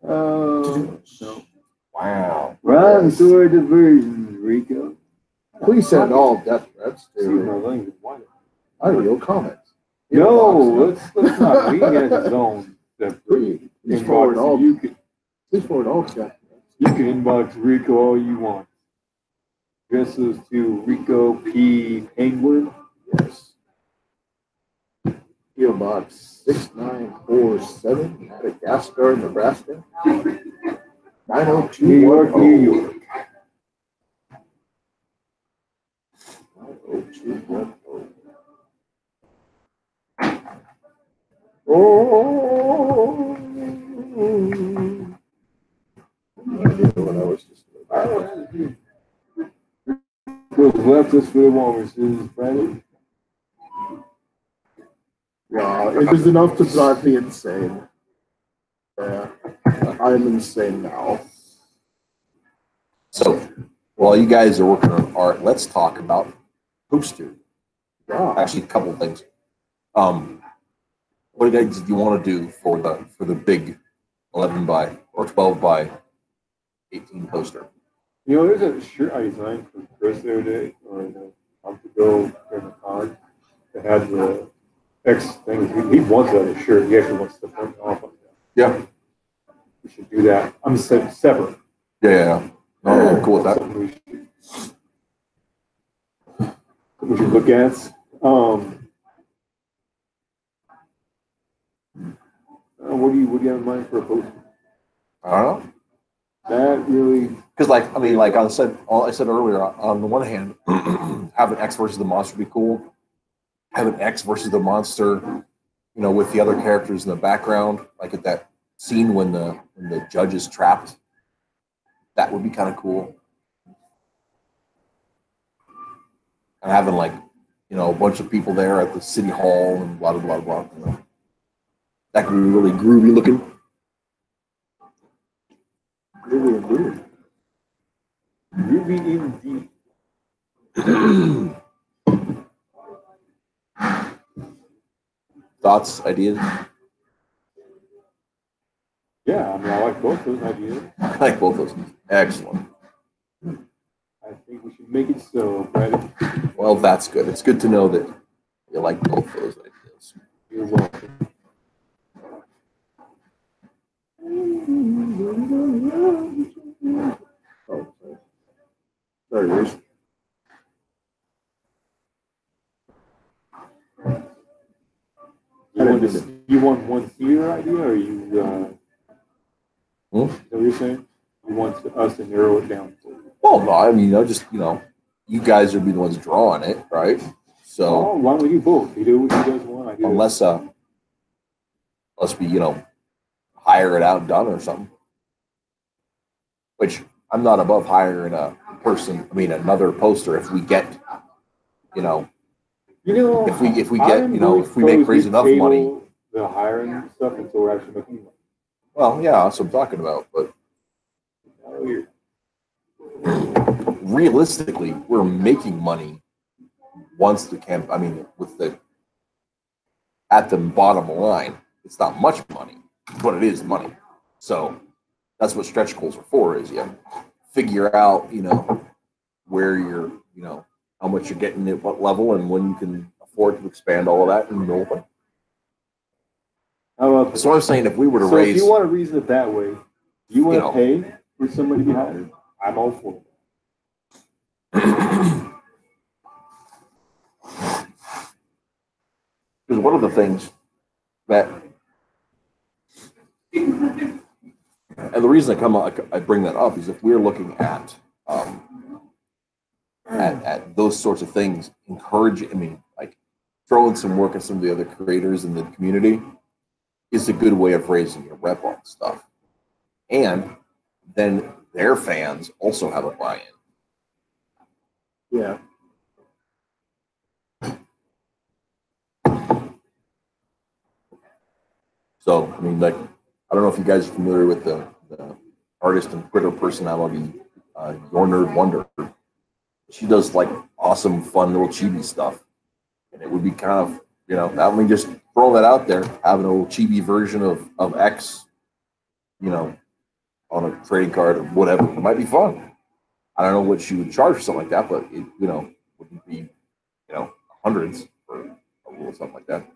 no. Wow. Run toward diversions, Rico. Please send all death threats See my to language. Why? audio comments. No, let's not. We got his own separate Please forward all. inbox. Please forward all death threats. You can inbox Rico all you want. Address those to Rico P. Penguin. Yes. PO Box 6947, Madagascar, Nebraska. 90210. New York, New York. 90210. Oh. I didn't know what I was just doing. Those left us for the walruses, Brandon. Yeah, it is enough to drive me insane. Yeah, I'm insane now. So While you guys are working on art, let's talk about poster. Yeah. Actually, a couple of things. What do you want to do for the big 11 by or 12 by 18 poster? You know, there's a shirt I designed for Chris the other day, or a month ago during the con, that had the X things. He wants that as a shirt. He actually wants to print off like that. Yeah. We should do that. I'm separate. Yeah. Oh, cool with that. Something we should look at. What do you have in mind for a poster? I don't know. That really, Because, like I said earlier, on the one hand, having X versus the monster would be cool. Having X versus the monster, with the other characters in the background, like at that scene when the judge is trapped, that would be kind of cool. And having a bunch of people there at the city hall and blah blah blah blah. That could be really groovy looking. really indeed. Really indeed. Thoughts, ideas? Yeah, I mean, I like both those ideas. I like both those. Excellent. I think we should make it so, Brad. Well, that's good. It's good to know that you like both those ideas. You're welcome. Oh, sorry, Reese. You want one theater idea, or you? Is that what you're saying? You want us to narrow it down? Well, no, I mean, you guys would be the ones drawing it, right? So why don't we do both? You do what you guys want. I do. unless we, hire it out and done or something. Which I'm not above hiring another poster if we get, if we get, if we make crazy enough money. The hiring stuff until we're actually making money. Well, yeah, that's what I'm talking about. But realistically, we're making money once the camp. I mean, at the bottom line, it's not much money, but it is money. So that's what stretch goals are for. Is you figure out, where you're, how much you're getting at what level, and when you can afford to expand all of that and open. So I'm saying, if we were to raise, if you want to reason it that way, you want to pay for somebody to be hired. I'm all for it. Because one of the things that, and the reason I bring that up is if we're looking at those sorts of things, throwing some work at some of the other creators in the community is a good way of raising your rep on stuff. And then their fans also have a buy-in. Yeah. So, I don't know if you guys are familiar with the artist and Twitter personality, Your Nerd Wonder. She does awesome, fun little chibi stuff. And it would be kind of, just throw that out there, having a little chibi version of X, on a trading card or whatever. It might be fun. I don't know what she would charge for something like that, but it, wouldn't be, hundreds for a little something like that.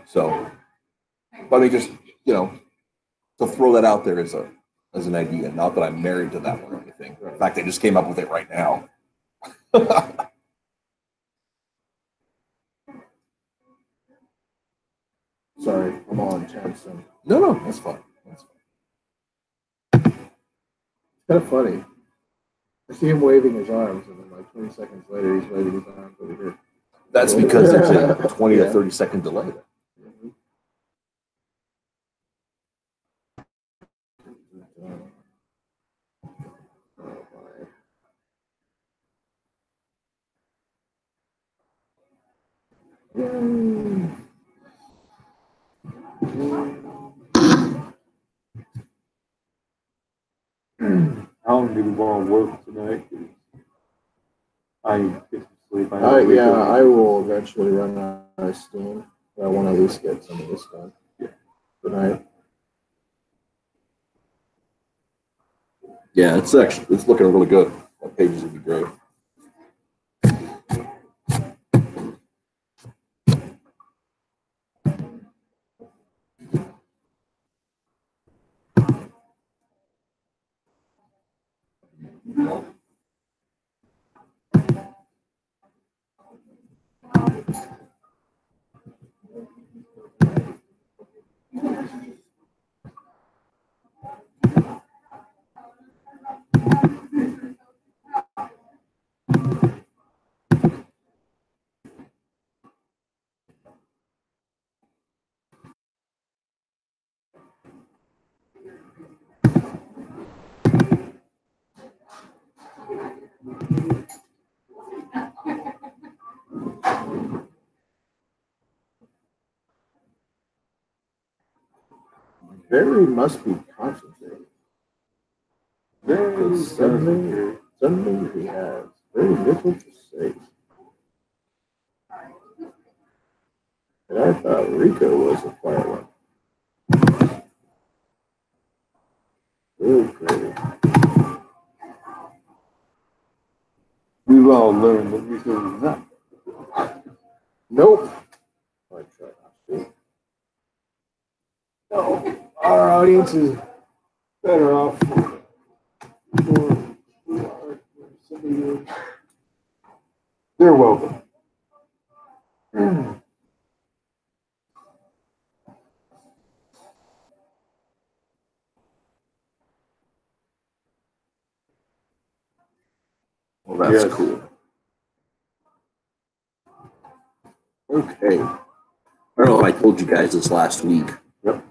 So, but just, to throw that out there as an idea. Not that I'm married to that one or anything. In fact, I just came up with it right now. Sorry, I'm all intense. So. No, that's fine. It's kind of funny. I see him waving his arms, and then 20 seconds later, he's waving his arms over here. That's because there's a 20 to 30 second delay. you want to work tonight? I need to get some sleep. I know Yeah, I will eventually run out of steam. But I want to at least get some of this done tonight. Yeah, it's looking really good. That pages would be great. Very must be concentrated. Very Suddenly he has very little to say. And I thought Rico was a quiet one. Okay. We've all learned that Rico is not. Nope. I try not to. No, our audience is better off for somebody. They're welcome. Well, that's Yes. cool. Okay. I don't know if I told you guys this last week. Yep.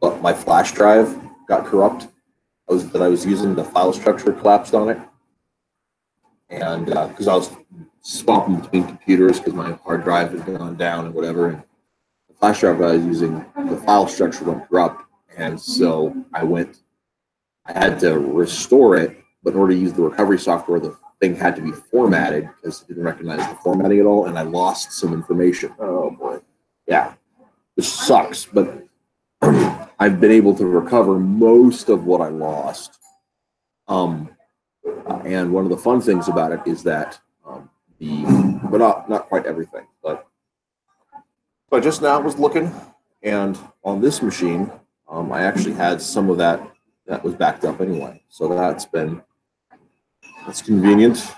But my flash drive got corrupt. I was using, the file structure collapsed on it. And because I was swapping between computers because my hard drive had gone down and whatever. And the flash drive I was using, the file structure went corrupt. And so I had to restore it, but in order to use the recovery software, the thing had to be formatted because it didn't recognize the formatting at all, and I lost some information. Oh boy. Yeah, which sucks, but I've been able to recover most of what I lost. And one of the fun things about it is that but not quite everything, but I just now was looking, and on this machine, I actually had some of that was backed up anyway. So that's convenient.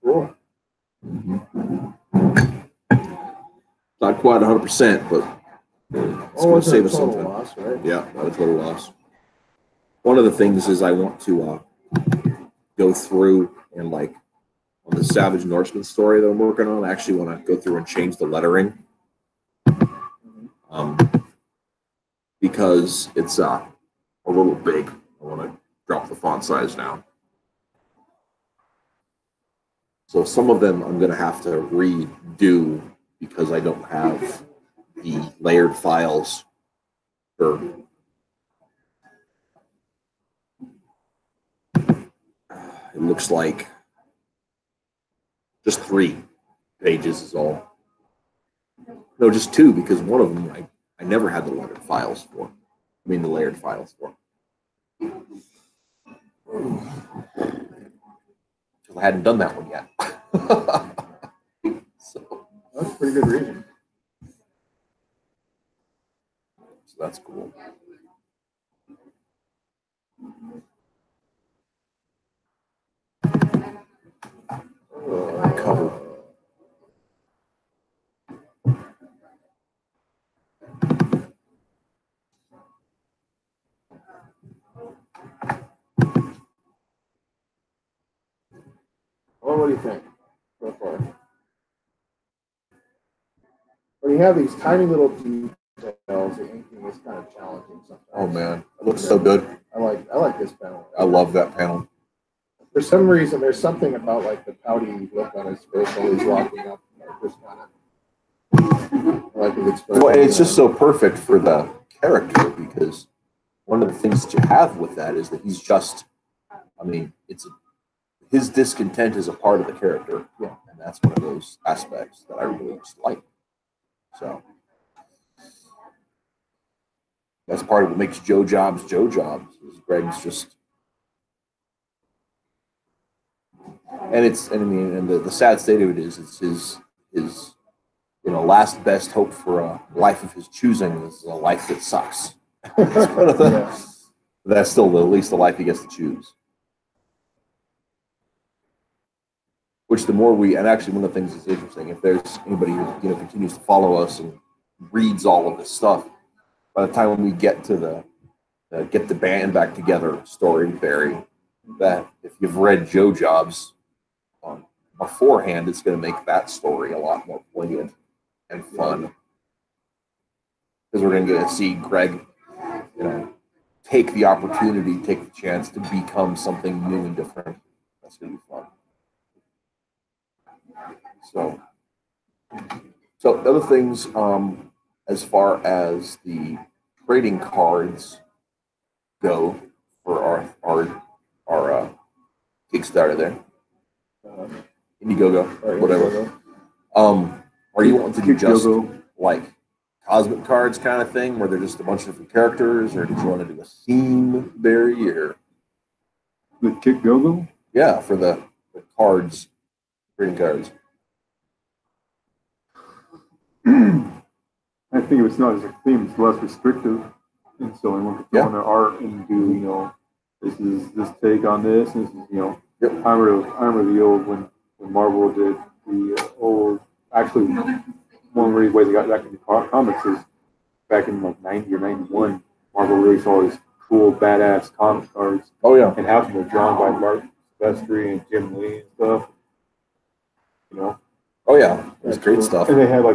Cool. Not quite 100%, but it's going to save us something. Loss, right? Yeah, not a total loss. One of the things is I want to go through and, like, on the Savage Norseman story that I'm working on, I actually want to go through and change the lettering. Because it's a little big. I want to drop the font size down. So some of them I'm going to have to redo because I don't have the layered files for. It looks like just 3 pages is all. No, just 2, because one of them I never had the layered files for. I mean, the layered files for. Because I hadn't done that one yet. So That's a pretty good reason. So that's cool. Cover. Well, what do you think so far? When you have these tiny little details, the inking is kind of challenging sometimes. Oh man, it looks so good. I like this panel. I love that panel. For some reason, there's something about like the pouty look on his face while he's walking up. Just kind of, I like his expression. Well, and it's just so perfect for the character because one of the things that you have with that is that he's just, I mean, his discontent is a part of the character. Yeah. And that's one of those aspects that I really just like. So that's part of what makes Joe Jobs Joe Jobs. Is Greg's just, and the sad state of it is, it's his last best hope for a life of his choosing is a life that sucks. That's still at least the life he gets to choose. Which the more and actually one of the things that's interesting, if there's anybody who continues to follow us and reads all of this stuff, by the time we get to the get the band back together story, Barry, that if you've read Joe Jobs beforehand, it's going to make that story a lot more poignant and fun, because we're going to get to see Greg, take the opportunity, take the chance to become something new and different. That's going to be fun. So other things, as far as the trading cards go for our Kickstarter there, Indiegogo, whatever. Are you wanting to do just like Cosmic cards kind of thing, where they're just a bunch of different characters, or did you want to do a theme, Barry, or the Kickgogo? Yeah, for the cards, trading cards. I think if it's not as a theme, it's less restrictive, and so anyone can throw in their art and do, this is this take on this. This is, Yep. I remember the old when Marvel did the old. Actually, one of the ways I got back into comics is back in like 90 or 91. Marvel released all these cool, badass comic cards. Oh yeah, and half of them were drawn by Mark Silvestri and Jim Lee and stuff. Oh yeah, it was great stuff. And they had all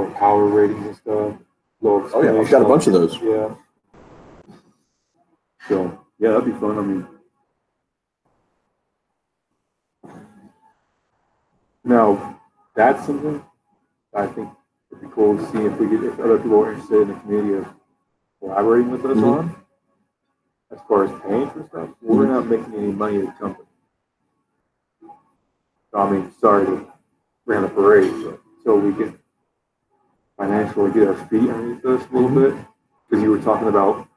the power ratings and stuff. Oh yeah, I've got a bunch of those. Yeah. So yeah, that'd be fun. I mean, now that's something I think would be cool to see if other people are interested in the community of collaborating with us on. As far as paying for stuff, we're not making any money as a company. So, I mean, sorry to ran a parade, but so we can financially get our feet underneath us a little bit, because you were talking about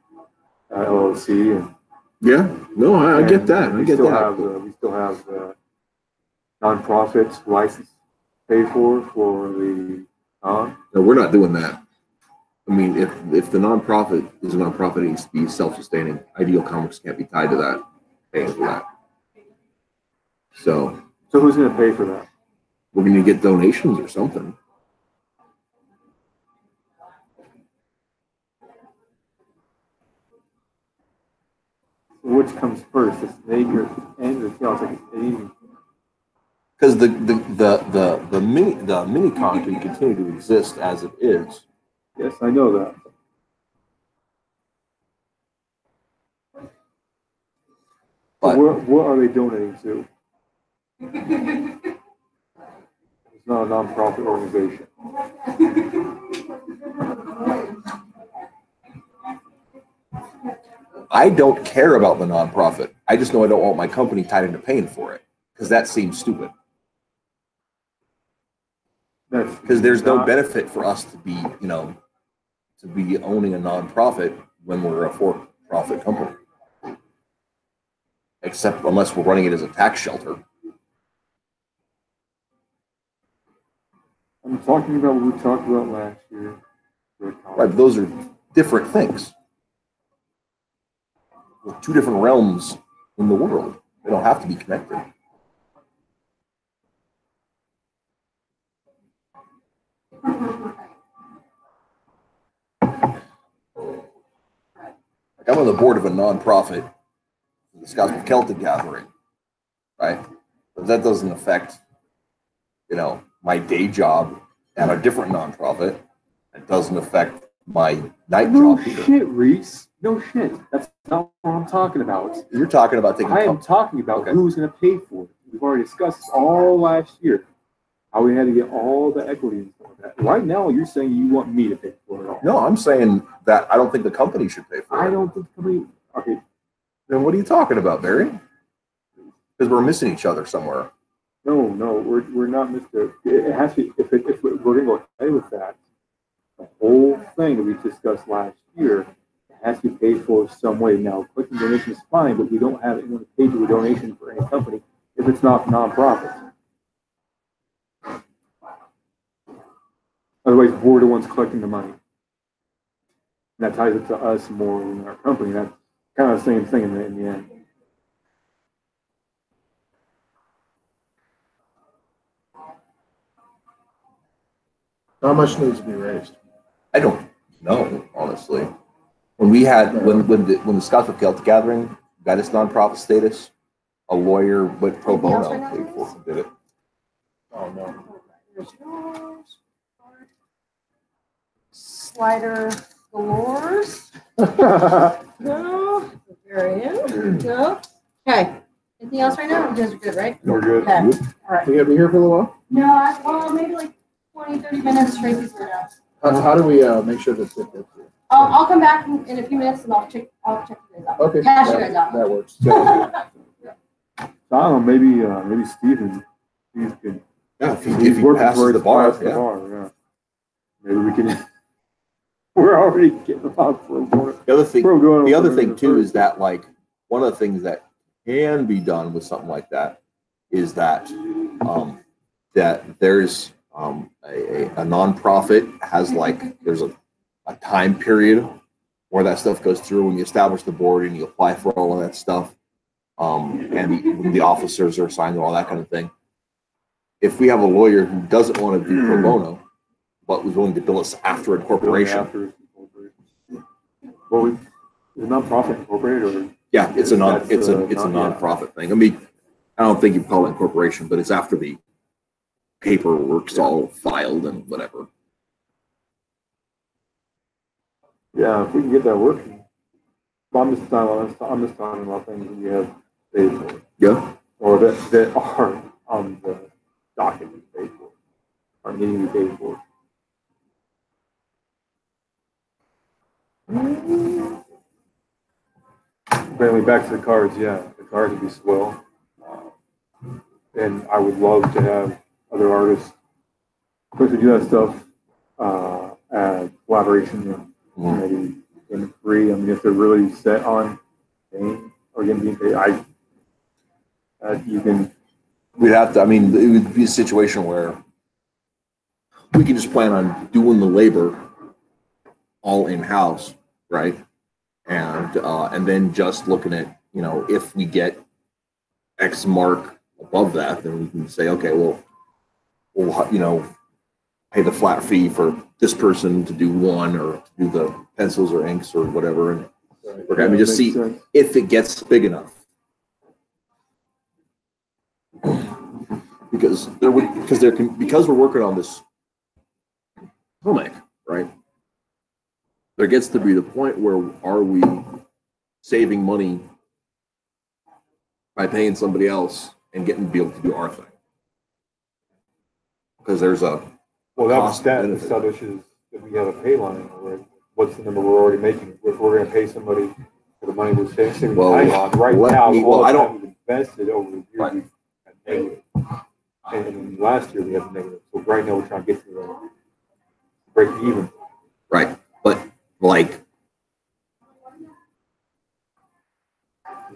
LLC and I get that. We still have the nonprofits license paid for the No, we're not doing that. I mean, if the nonprofit is a nonprofit, it needs to be self-sustaining. Ideal Comics can't be tied to that, paying for that. So who's going to pay for that? We're going to get donations or something. Which comes first, the snake or the tail? Because the mini con can continue to exist as it is. Yes, I know that. But what are they donating to? It's not a non-profit organization. I don't care about the nonprofit. I just know I don't want my company tied into paying for it, because that seems stupid. Because there's no benefit for us to be owning a nonprofit when we're a for-profit company, except unless we're running it as a tax shelter. I'm talking about what we talked about last year. Right, but those are different things. With two different realms in the world. They don't have to be connected. Like, I'm on the board of a nonprofit, the Scots of Celtic Gathering, right? But that doesn't affect, my day job at a different nonprofit. It doesn't affect my night job either. Shit, Reese. No shit. That's not what I'm talking about. You're talking about taking. I am talking about who's going to pay for it. We've already discussed this all last year. how we had to get all the equity and stuff like that. Right now, you're saying you want me to pay for it all. No, I'm saying that I don't think the company should pay for it. I don't think the company, okay, Then what are you talking about, Barry? Because we're missing each other somewhere. no, we're not Mr. It has to, if we're gonna go ahead with that, the whole thing that we discussed last year has to be paid for some way. Now, collecting donations is fine, but we don't have anyone to pay to a donation for any company if it's not nonprofit. Otherwise, we're the ones collecting the money. And that ties it to us more than our company. That's kind of the same thing in the end. How much needs to be raised? I don't know, honestly. When we had when the Scottsville Celtic Gathering got its nonprofit status, a lawyer went pro Anything else bono right now, paid for it and did it. Oh, no. There's yours. Slider galores. No. Very in. No. Okay. Anything else right now? You guys are good, right? We're good. Okay. All right. You gonna be here for a little while? No, well, maybe like 20, 30 minutes. Tracy's good now. How do we make sure that it gets here? I'll come back in a few minutes and I'll check you guys out. Okay. Cash you guys out. That works. So I don't know, maybe Steve could. Yeah, if He's he working passes towards the bar, past yeah. yeah. Maybe we can. We're already getting about pro bono. The other thing, We're going the other over thing the too first. is that like one of the things that can be done with something like that is that that there's a nonprofit has like there's a time period where that stuff goes through when you establish the board and you apply for all of that stuff, and the officers are assigned to all that kind of thing. If we have a lawyer who doesn't want to do pro bono, but was willing to bill us after incorporation, Well, is a nonprofit incorporated or? yeah, it's a That's, nonprofit thing. I mean, I don't think you call it incorporation, but it's after the paperwork's all filed and whatever. Yeah, if we can get that working. But I'm just talking about things that we have paid for. Yeah. Or that are on the document paid for, are needing to be paid for. Apparently, back to the cards, yeah, the cards would be swell. And I would love to have other artists, of course, we do that stuff, collaboration and maybe in free. I mean, if they're really set on paying or getting paid, you can. We'd have to, I mean, it would be a situation where we can just plan on doing the labor all in-house, right? And then just looking at, you know, if we get X mark above that, then we can say, okay, well, we'll, you know, pay the flat fee for this person to do one or to do the pencils or inks or whatever. And we're going to just see if it gets big enough. Because we're working on this comic, right? There gets to be the point where are we saving money by paying somebody else and getting to be able to do our thing? Because there's a Well, that benefit. establishes that we have a pay line, right? What's the number we're already making? If we're gonna pay somebody for the money we're saving Well, money on, right let now, me- all well, I the don't- time we've invested over the years, Right. we've had negative. And then last year we had negative, so right now we're trying to get to the break even. right, but like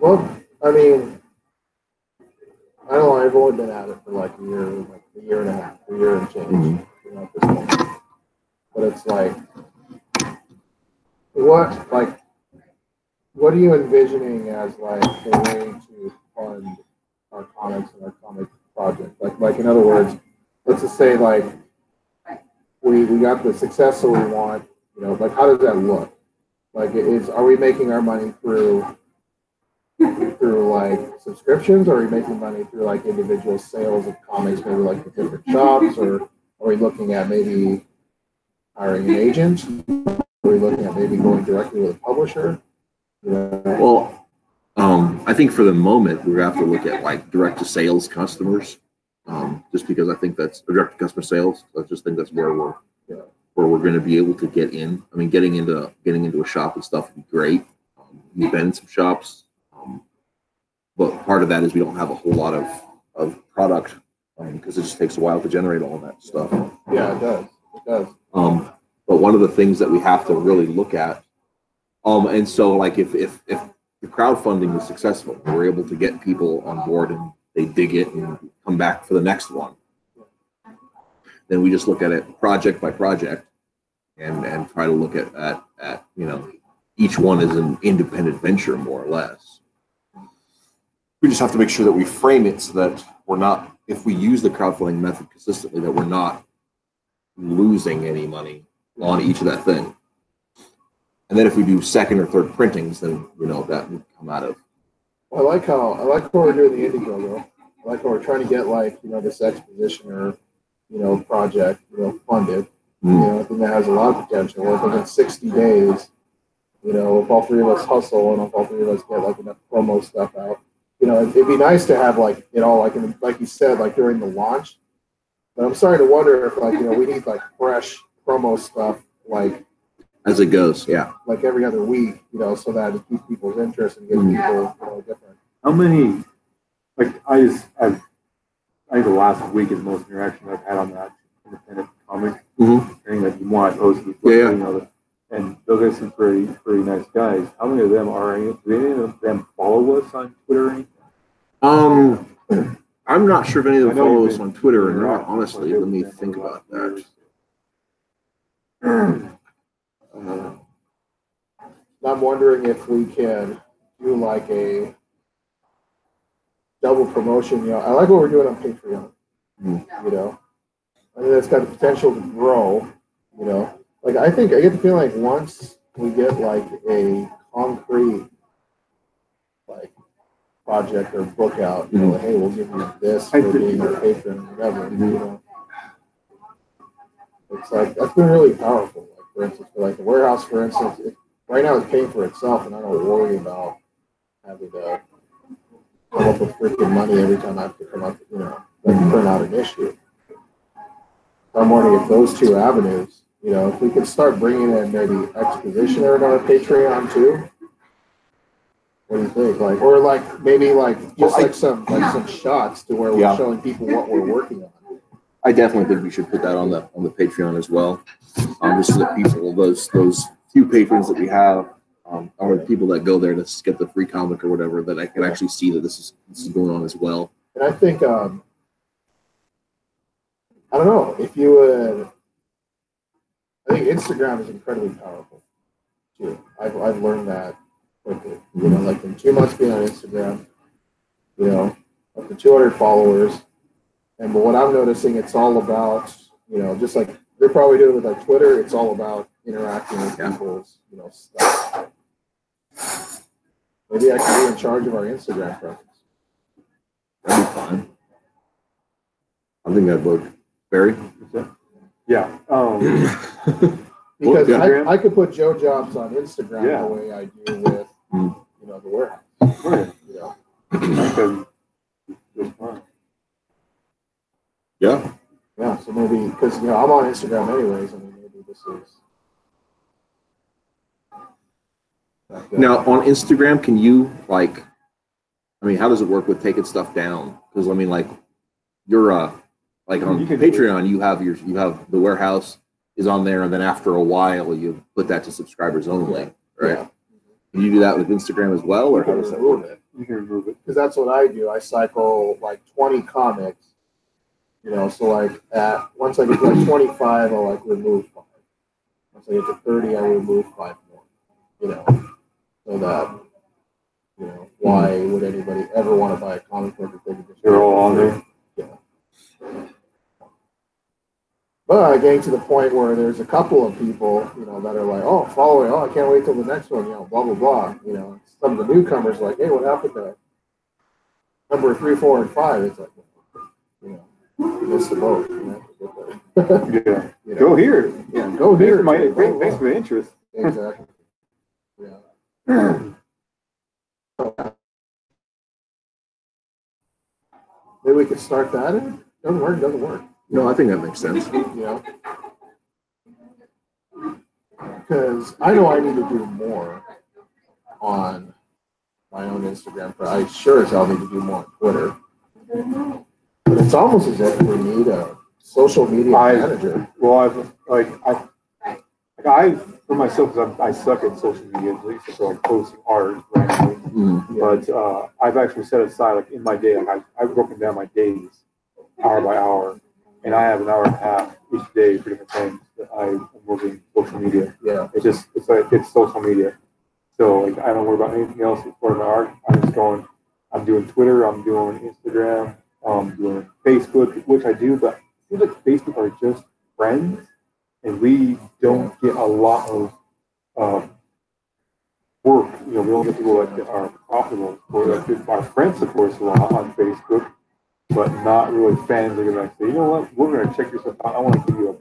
Well, I mean, I don't know, I've only been at it for like a year and a half, a year and change, you know, at this point. But it's like, what are you envisioning as like the way to fund our comics and our comic project? Like in other words, let's just say like we got the success that we want, you know, like how does that look? Like are we making our money through like subscriptions, or are we making money through like individual sales of comics, maybe like the different shops, or are we looking at maybe hiring an agent? Are we looking at maybe going directly with a publisher? well, I think for the moment we're gonna have to look at like direct to sales customers just because I think that's direct customer sales. I just think that's where we're going to be able to get in. I mean, getting into a shop and stuff would be great. We've been in some shops, but part of that is we don't have a whole lot of product because it just takes a while to generate all of that stuff. Yeah, it does. It does. But one of the things that we have to really look at, and so like if the crowdfunding is successful, we're able to get people on board and they dig it and come back for the next one. Then we just look at it project by project and try to look at each one is an independent venture more or less. We just have to make sure that we frame it so that we're not, if we use the crowdfunding method consistently, that we're not losing any money on each of that thing. And then if we do second or third printings, then that would come out of. I like how we're doing the Indiegogo. I like how we're trying to get this expositioner, project, funded. I think that has a lot of potential. If within 60 days, if all three of us hustle and if all three of us get enough promo stuff out, it'd be nice to have it all like you said, during the launch. But I'm starting to wonder if we need fresh promo stuff as it goes, yeah. Every other week, so that it keeps people's interest and gives people different. How many? I think the last week is the most interaction I've had on that independent comic thing that you want posted. And those are some pretty nice guys. How many of them do any of them follow us on Twitter or anything? I'm not sure if any of them follow us on Twitter or not, honestly. Let me think about that. I'm wondering if we can do a double promotion. I like what we're doing on Patreon. I think that's got the potential to grow. I think I get the feeling once we get a concrete project or book out, hey, we'll give you this for being a patron or whatever. It's that's been really powerful. For instance, for the warehouse, for instance, right now it's paying for itself, and I don't worry about having to come up with freaking money every time I have to come up, print out an issue. I'm wondering if those two avenues, if we could start bringing in maybe Expositioner and our Patreon too. What do you think? Or maybe just some shots to where we're showing people what we're working on. I definitely think we should put that on the Patreon as well. Just so that people, those few patrons that we have, or the people that go there to get the free comic or whatever, that I can actually see that this is going on as well. And I think I don't know if you would. I think Instagram is incredibly powerful too. I've learned that quickly. In 2 months being on Instagram, up to 200 followers. And but what I'm noticing, it's all about, just like they're probably doing with Twitter, it's all about interacting with people's, stuff. Maybe I could be in charge of our Instagram presence. That'd be fine. I think that'd work. Barry? Yeah. Because I could put Joe Jobs on Instagram the way I do with, the warehouse. Right. Yeah. Yeah, so maybe, because, I'm on Instagram anyways, maybe this is. Now, on Instagram, can you, how does it work with taking stuff down? Because, you're, on Patreon, you have the warehouse is on there, and then after a while, you put that to subscribers only, right? Yeah. Can you do that with Instagram as well, or how does that work? You can remove it. Because that's what I do. I cycle 20 comics. So once I get to 25, I'll remove 5. Once I get to 30, I remove 5 more. So that why would anybody ever want to buy a comic book if they could just? They're all on there. Yeah. But getting to the point where there's a couple of people, that are following. I can't wait till the next one. Blah blah blah. Some of the newcomers hey, what happened to number 3, 4, and 5? It's you missed the boat. Yeah. Go here. Yeah, go here. Thanks for the interest. Exactly. Yeah. Maybe we could start that in. Doesn't work, doesn't work. No, I think that makes sense. You know? Because I know I need to do more on my own Instagram. But I sure as hell need to do more on Twitter. But it's almost as if we need a social media manager. Well, I for myself, 'cause I suck at social media, at least for like posting art randomly. Mm. But I've actually set aside, like in my day, like I've broken down my days hour by hour, and I have an hour and a half each day for different things that I am working social media. Yeah. It's social media. So like I don't worry about anything else as part of my art. I'm doing Twitter, I'm doing Instagram, I'm doing Facebook, which I do, but I feel like Facebook are just friends, and we don't get a lot of work. You know, we don't get people that are profitable. Or like our friends support us a lot on Facebook, but not really fans that are going to say, you know what, we're going to check yourself out. I want to give you $1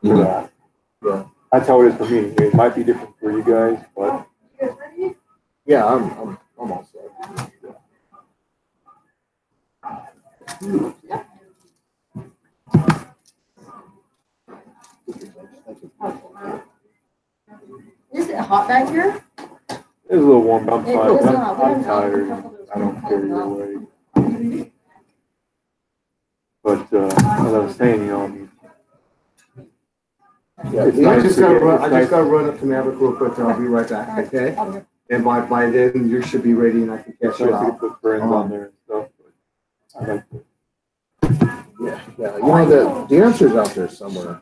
for that. Yeah. That's how it is for me. It might be different for you guys, but Yeah, I'm all set. Is it hot back here? it's a little warm. I'm It fine. is not. I'm tired. I don't care either way. But as I was saying, you know, I mean, Yeah, It's yeah, I nice just to gotta get- run, it's I nice- just gotta run up to Maverick real quick and I'll be right back, okay? I'll be- And by then, you should be ready and I can it's catch you nice to out. put friends on there and stuff. But I like to. yeah. You know, the answer's out there somewhere.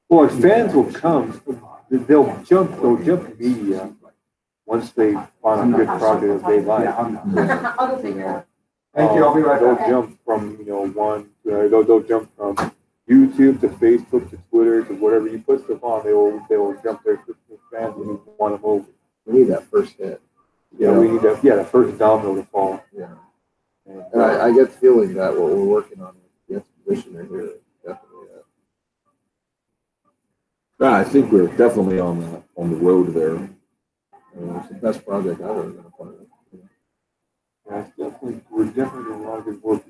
Well, like fans will come. They'll jump media once they find a good project that they like. Yeah, I'm not. I'll go figure it out. Thank you, I'll be right They'll back. jump from they'll jump from YouTube to Facebook to Twitter to whatever you put stuff on. They will jump there to fans when you want them over. We need that first hit. Yeah, we need that. Yeah, the first domino to fall. Yeah. And, And I get the feeling that what we're working on with the exposition are here is definitely that. Yeah, I think we're definitely on the road there. It's the best project I've ever been a part of. yeah, we're definitely doing a lot of good work.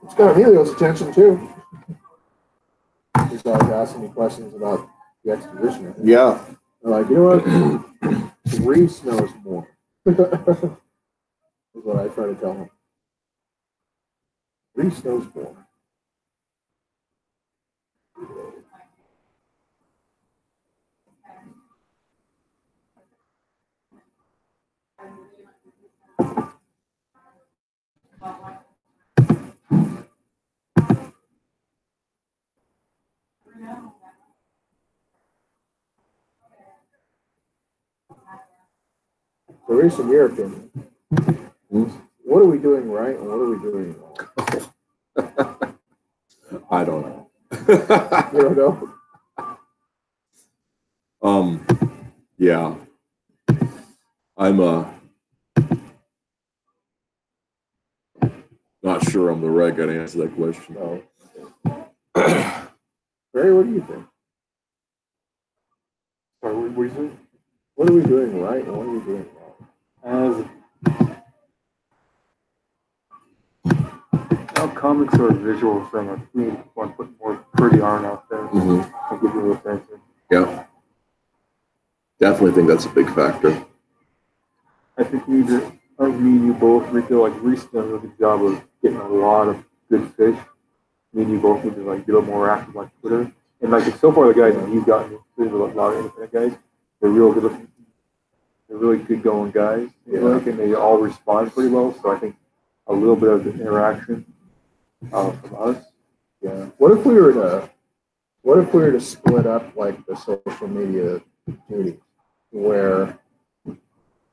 It's got Emilio's attention too. He's always asking me questions about the exposition. Yeah. I'm like, you know what? Reese knows more. Is what I try to tell him. Reese knows more. So, Reese, in your opinion, what are we doing right and what are we doing wrong? I don't know. You don't know? Yeah. I'm not sure I'm the right guy to answer that question. No. Barry, what do you think? Sorry, what do you say? What are we doing right and what are we doing wrong? Now comics are a visual thing. I think we want to put more pretty art out there Mhm. and give people attention. Yeah. Definitely think that's a big factor. I think we need to, like me and you both, we feel like Reese done a really good job of getting a lot of good fish. Me and you both need to like get a little more active like Twitter. And like so far the guys that he's gotten, there's a lot of independent guys, they're real good looking, they're really good going guys. Yeah. Like, and they all respond pretty well. So I think a little bit of interaction from us. Yeah. What if we were to split up like the social media duties where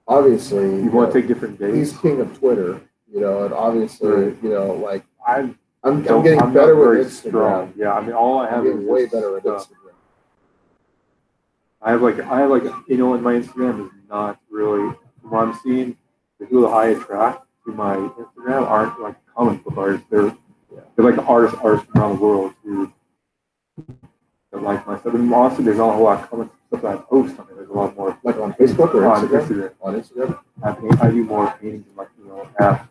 obviously You want to take different days? he's king of Twitter, you know, and obviously, Right. you know, like I'm I'm getting not better with very Instagram. strong. Yeah, I mean, all I I'm have is getting way just better at stuff. Instagram. I have like, you know, and my Instagram is not really, from what I'm seeing, the people that I attract to my Instagram aren't like comic book artists. They're like artists from around the world who that like my stuff. And honestly, there's not a whole lot of comments stuff that I post on it. There's a lot more Like on Facebook or on Instagram? Instagram. On Instagram? I do more paintings and like apps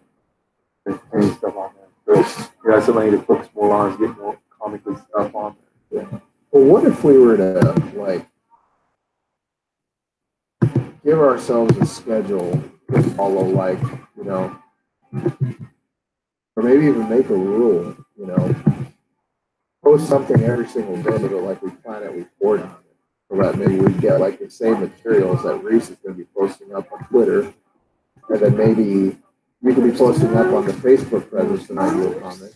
and painting stuff on there. So that's something I need to focus more on is get more comically stuff on there. Well, what if we were to like give ourselves a schedule to follow, like, or maybe even make a rule, post something every single day, but like we plan it, report on it. So that maybe we get like the same materials that Reese is going to be posting up on Twitter, and then maybe you could be posting up on the Facebook presence and I do a comment.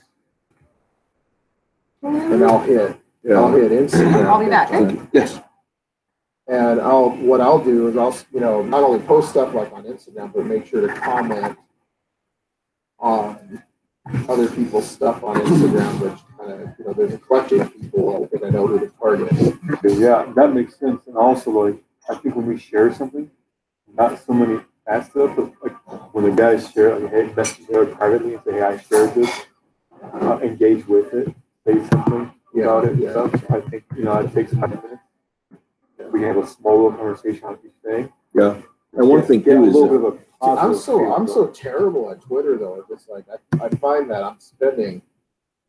And I'll hit Instagram. I'll be back. Yes. And what I'll do is I'll, not only post stuff like on Instagram, but make sure to comment on other people's stuff on Instagram, which kind of, there's a collection of people that I know who the target is. Yeah, that makes sense. And also, like, I think when we share something, not so many that stuff, but like when the guys share, like, hey, message there privately and say, hey, I shared this, engage with it, say something about it. Yeah. Stuff. I think, it takes 5 minutes. We can have a small little conversation on each thing. Yeah. And one thing Get a too is little bit of a I'm positive so terrible at Twitter though. It's just like I find that I'm spending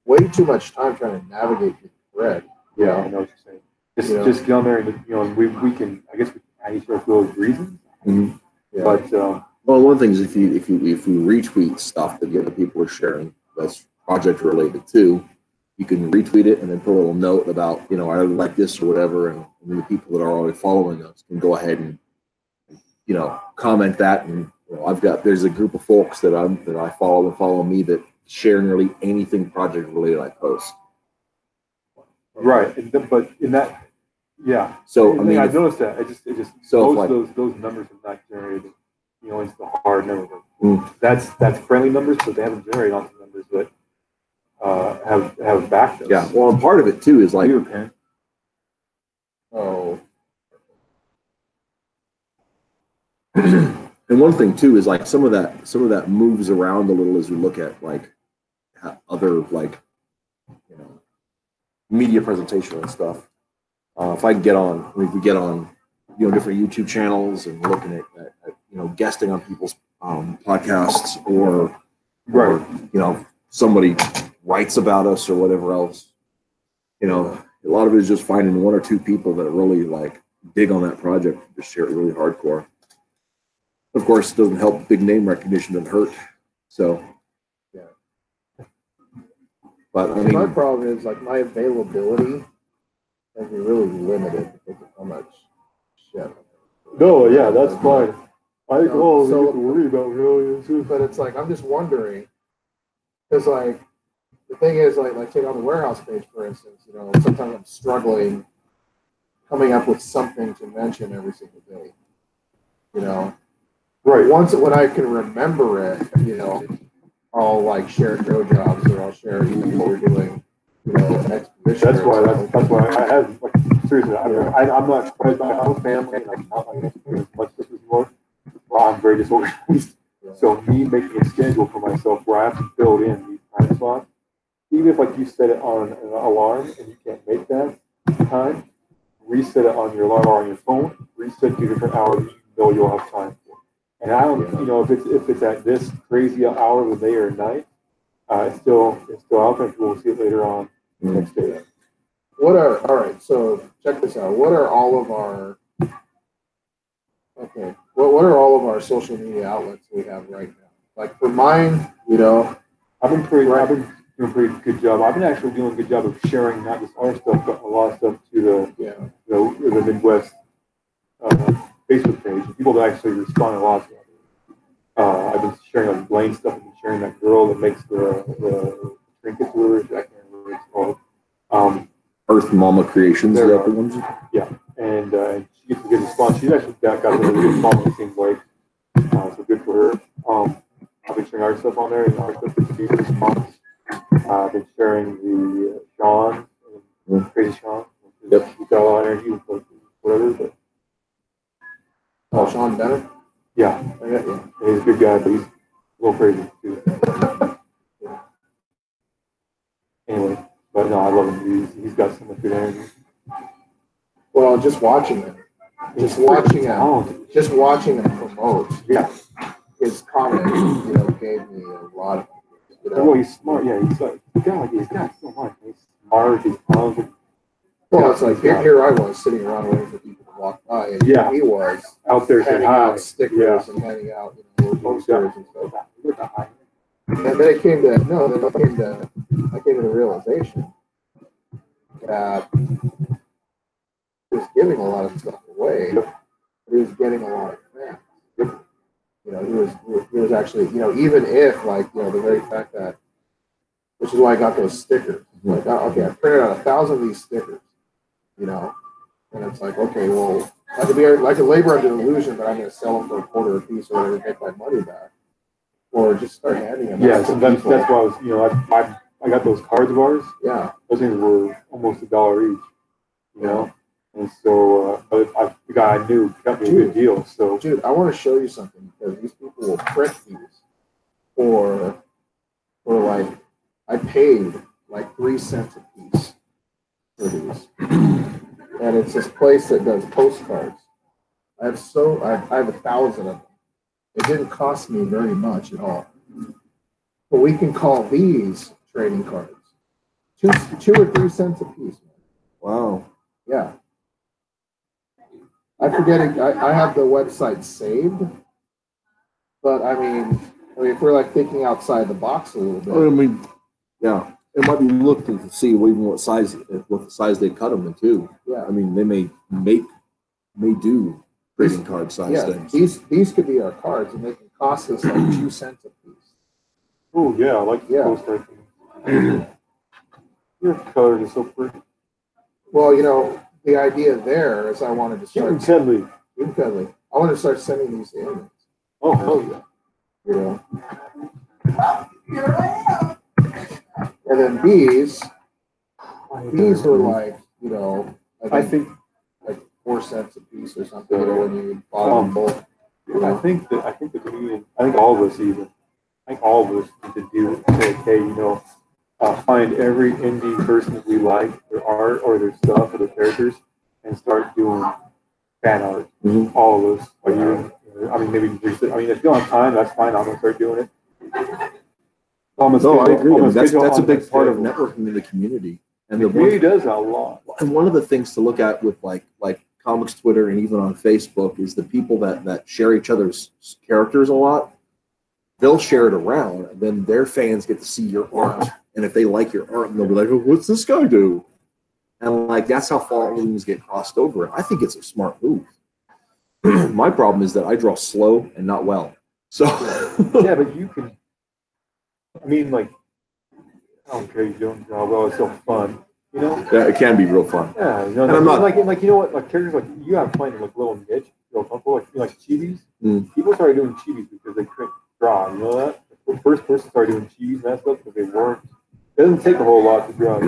way too much time trying to navigate the thread. Yeah, I know what you're saying. Just get on there and we can, I guess we can add each other for those reasons. Mhm. Yeah. But well, one thing is if you retweet stuff that the other people are sharing that's project related too, you can retweet it and then put a little note about, I really like this or whatever, and the people that are already following us can go ahead and comment that. And there's a group of folks that I follow me that share nearly anything project related I post. right, but in that, yeah. So I mean, I noticed that. It just So most like- of those numbers have not generated. It's the hard number. Mm. That's friendly numbers, but they haven't generated lots of numbers that have backed us. yeah. Well, and part of it too is like, You, Ken. Oh, and one thing too is like some of that moves around a little as we look at like other like media presentation and stuff. If we get on different YouTube channels and looking at guesting on people's podcasts or somebody writes about us or whatever else. A lot of it is just finding one or two people that really like dig on that project and just share it really hardcore. Of course, it doesn't help. Big name recognition doesn't hurt. So, yeah. But I my mean, problem is like my availability has been really limited because of how much shit. No, yeah, that's fine. I think all So- we have to worry about really is But it's like I'm just wondering, because like the thing is like take on the warehouse page for instance. Sometimes I'm struggling coming up with something to mention every single day. right. Once when I can remember it, I'll like share grow jobs or I'll share even what we're doing, an exposition. That's why I have like seriously. I'm not quite my own family, and I'm not like as much as more. Well, I'm very disorganized. So me making a schedule for myself where I have to build in these time slots, even if like you set it on an alarm and you can't make that time, reset it on your alarm or on your phone, reset to different hours you'll have time for. And I don't, if it's at this crazy hour of the day or night, it's still out there. We'll see it later on the next day. All right, so check this out. What are all of our social media outlets we have right now? Like for mine, I've been doing a pretty good job. I've been actually doing a good job of sharing not just our stuff, but a lot of stuff to the Midwest Facebook page. People that actually respond a lot to it. I've been sharing like Blaine stuff. I've been sharing that girl that makes the trinkets with her. I can't remember what it's called. Earth Mama Creations. There Is that are. the ones? And she gets a good response. She's actually got a really good following, it seems like. So good for her. I've been sharing our stuff on there, and our stuff gets a decent response. I've been sharing the Sean, Crazy Sean. Yep. He's got a lot of energy, whatever. But Sean Bennett. yeah, Yeah. he's a good guy, but he's a little crazy too. Anyway, but no, I love him. He's got so much good energy. Well, just watching them, just watching them promote. Yeah. His comments, gave me a lot of, Well, he's smart. Yeah, he's like, he's got so much. He's smart. He's talented. Well, it's like here I was sitting around waiting for people to walk by, and Yeah. he was Out there saying handing hi. out stickers and handing out little posters and stuff. Look at high. And then I came to the realization that he was giving a lot of stuff away. He was getting a lot of fans. He was actually, even if the very fact that, which is why I got those stickers. Like, okay, I printed out 1,000 of these stickers, and it's like, okay, well, I could be like a labor under illusion that I'm going to sell them for a quarter a piece or whatever, get my money back, or just start handing them. Yeah, out to sometimes people. that's why I was, I got those cards of ours. Yeah. Those things were almost $1 each, And so the guy I knew got me a good deal. So, dude, I want to show you something because these people will print these for like, I paid like 3 cents a piece for these. And it's this place that does postcards. I have 1,000 of them. It didn't cost me very much at all. But we can call these trading cards 2 or 3 cents a piece. Wow. Yeah. I have the website saved, but I mean, if we're like thinking outside the box a little bit. I mean, yeah, it might be looking to see what size they cut them in too. Yeah. I mean, they may do trading card size things. These could be our cards, and they can cost us like 2 cents a piece. oh yeah, I like the postcard thing. Your colors are so pretty. Well, the idea there is I wanted to start. Cuddly. I wanted to start sending these to inmates. Oh hell yeah. And then these are like, I think 4 cents a piece or something, when you buy them both. I think the comedian, I think all of us even, need to do say, okay, find every indie person that we like, their art or their stuff or their characters, and start doing fan art. Mm-hmm. All of us. Maybe if you don't have time, that's fine. I'm gonna start doing it. No, I agree. That's a big part of networking in the community. And the community does that a lot. And one of the things to look at with like comics Twitter and even on Facebook is the people that share each other's characters a lot. They'll share it around, and then their fans get to see your art. And if they like your art, they'll be like, oh, "What's this guy do?" And that's how followings get crossed over. I think it's a smart move. My problem is that I draw slow and not well. So yeah, but you can. I don't care. You don't draw well. It's so fun. Yeah, it can be real fun. Yeah, and I'm not what? Characters like you have playing like little niche, feel comfortable, like chibis. People started doing chibis because they couldn't draw. You know that? The first person started doing chibis and that stuff because they weren't. It doesn't take a whole lot to draw. I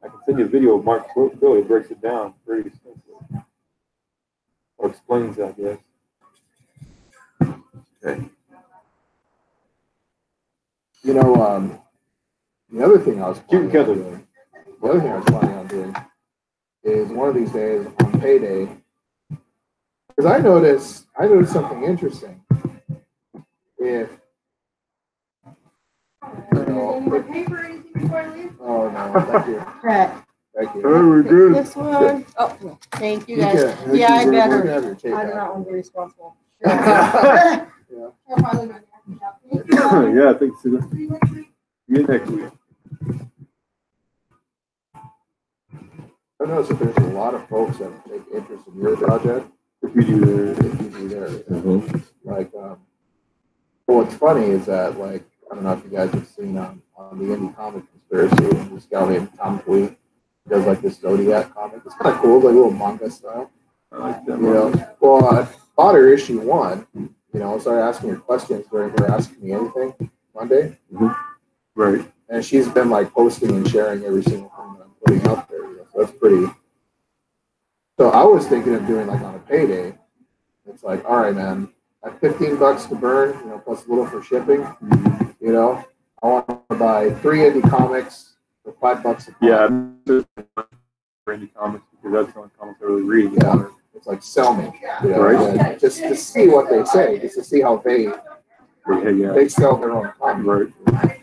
can send you a video of Mark Billy breaks it down pretty extensively, or explains that, I guess. Okay. The other thing I was planning Kevin. on doing, is one of these days on payday, because I noticed something interesting. If Any more paper or anything before I leave? oh no, thank you, Brett, thank you. we're good. this one. Oh, thank you guys. can- Yeah, I you can better. have your tape I do back. not want to be responsible. Yeah. Yeah, I think so. See you next week. I noticed that there's a lot of folks that take interest in your project. If we do that. If you do theirs. Mhm. Well, what's funny is that, I don't know if you guys have seen on the Indie Comic Conspiracy, this guy named Tom Tweet does this Zodiac comic. It's kind of cool, like a little manga style. I like that. Well, I bought her issue 1. I started asking her questions during her Asking Me Anything Monday. Right. And she's been posting and sharing every single thing that I'm putting out there. So that's pretty. So I was thinking of doing on a payday. It's all right, man. At $15 to burn, plus a little for shipping. I want to buy 3 indie comics for $5 a pop. Yeah. for indie comics because that's the only comics I really read. Yeah. It's like sell me, you know, Right. and just to see what they say, just to see how Yeah. they sell their own comic. Right.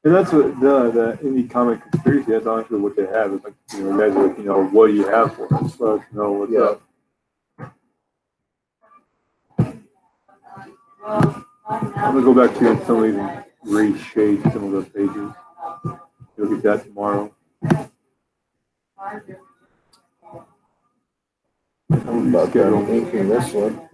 And that's what the indie comic conspiracy, that's honestly what they have. It's like, you know, guys are like, you know, what do you have for us? Let us know what's Yeah. up. I'm gonna go back to some of these and reshade some of the pages. You'll get that tomorrow. I'm about done inking this one.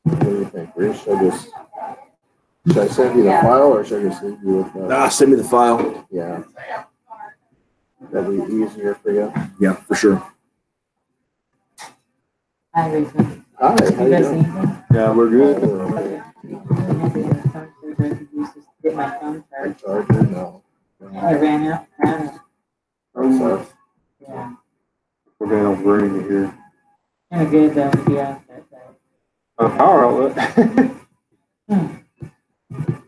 What do you think, Reese? Should I send you the file or should I just leave you with the? Send me the file. Yeah. That'd be easier for you. Yeah, for sure. Hi, Rachel. Hi, how You you guys doing? anything? Yeah, we're good. Get my phone charged. Charger? No. I ran out. So, Yeah. We're gonna have burning it here. Kind of good though to be out there. A power outlet.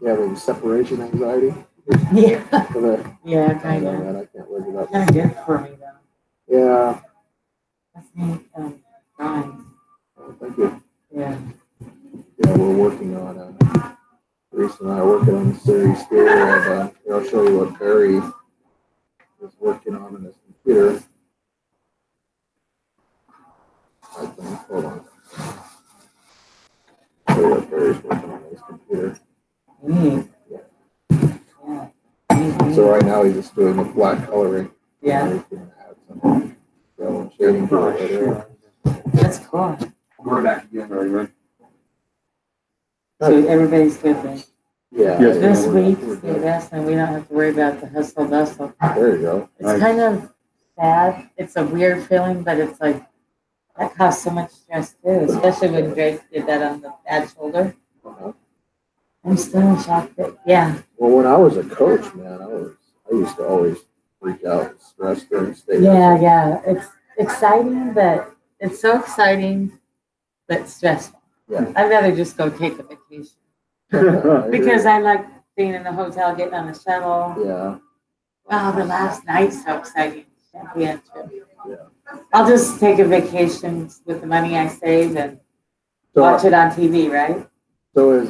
you have any separation anxiety? Yeah. For the, Yeah, I kind know, of. man, I can't live without. Kind of good for me though. Yeah. That's neat. Drawings. Thank you. Yeah. Yeah, we're working on Reese and I are working on the series here, and I'll show you what Barry is working on in his computer. I think, hold on. Show you what Barry's working on his computer. Neat. Yeah. Neat. So right now he's just doing the black coloring. Yeah. Now he's gonna add some yellow and shading to it later. That's cool. We're back again. Very good. So everybody's good then. Yeah. Yes. This we're week's good. the best, and we don't have to worry about the hustle bustle. There you go. It's Nice. kind of sad. It's a weird feeling, but it's like that caused so much stress too, especially when Drake did that on the bad shoulder. Uh-huh. I'm still in shock that, yeah, Well, when I was a coach, man, I used to always freak out and stress during state. yeah. It's exciting, but it's so exciting, but stressful. Yeah. I'd rather just go take a vacation because I like being in the hotel, getting on the shuttle. Yeah. Wow, the last night's so exciting. Championship. Yeah. I'll just take a vacation with the money I save and So, watch it on TV, right? so is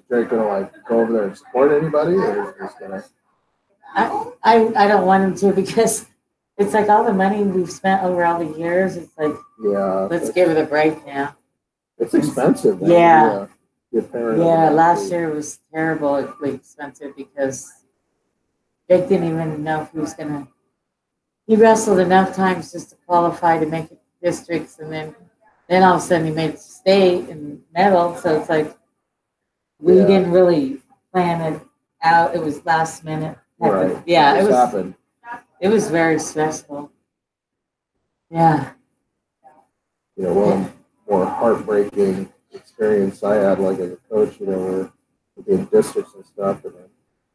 Drake gonna like go over there and support anybody, or is he just gonna? I don't want him to because it's like all the money we've spent over all the years. It's like, Yeah. let's give it a break now. It's expensive. Man. Yeah. Your parents. Yeah, last year was terribly expensive because Jake didn't even know if he was gonna. He wrestled enough times just to qualify to make it districts, and then all of a sudden he made state and medal. So it's like we Yeah. didn't really plan it out. It was last minute. Right. Yeah, it Just was. happened. It was very stressful. Yeah. You know, one of the more heartbreaking experience I had, like as a coach, you know, where we did districts and stuff, and then,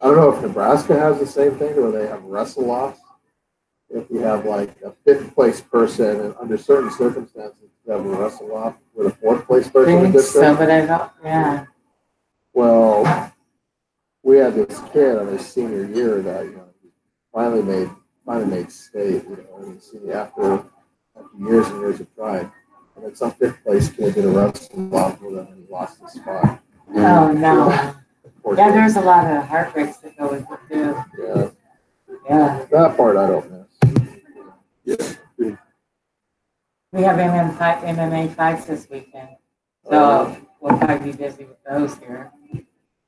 I don't know if Nebraska has the same thing where they have wrestle offs. If you have like a fifth place person, and under certain circumstances, you have a wrestle off with a fourth place person in the Think so, district. but I don't. Yeah. Well, we had this kid on his senior year that he finally made state. You know, and see after years and years of trying, and then some fifth place kid did a wrestle off with him and he lost his spot. Oh no. Poor Yeah, kid. there's a lot of heartbreaks that go with it too. Yeah, Yeah. that part I don't miss. We have MMA fights this weekend, so we'll probably be busy with those here.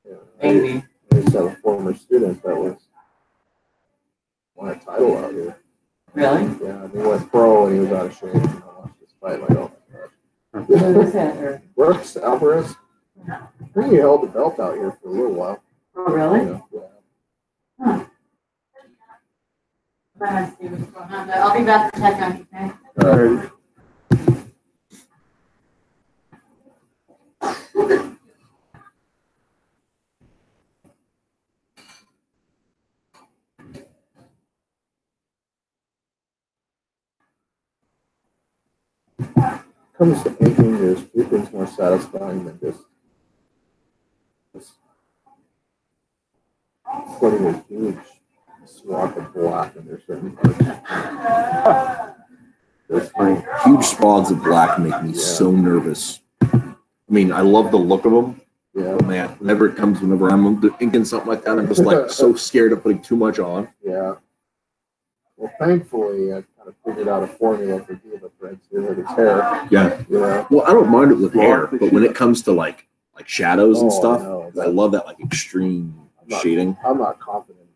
Yeah. Maybe. I used to have a former student that won a title out here. Really? Yeah, and he went pro and he was out of shape. And I watched this fight like, oh my Who god. is it? Or, Brooks Alvarez. I think he held the belt out here for a little while. oh, really? Yeah. Huh. I'm gonna see what's going on, but I'll be back to check on you, okay? All right. Comes to inking, there's few things more satisfying than just putting a huge swatch of black in their certain parts. That's funny. Huge swaths of black make me Yeah. so nervous. I mean, I love the look of them, Yeah, but man, whenever I'm inking something like that, I'm just like so scared of putting too much on. yeah. Well, thankfully, I kind of figured out a formula for Diva Prince here with its hair. Yeah. Yeah. Well, I don't mind it with hair, but when it comes to like shadows and Oh, I stuff, know. I love that like extreme I'm not- shading. I'm not confident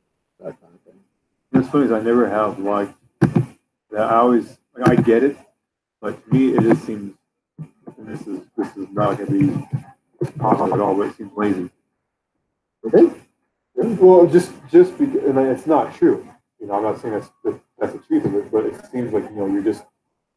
in that kind of thing. What's funny is I never have liked that. I always, like, I get it, but to me, it just seems, and this is not going to be possible at all, but it seems lazy. Okay. Well, just because, and it's not true. You know, I'm not saying that's the truth of it, but it seems like, you know, you're just,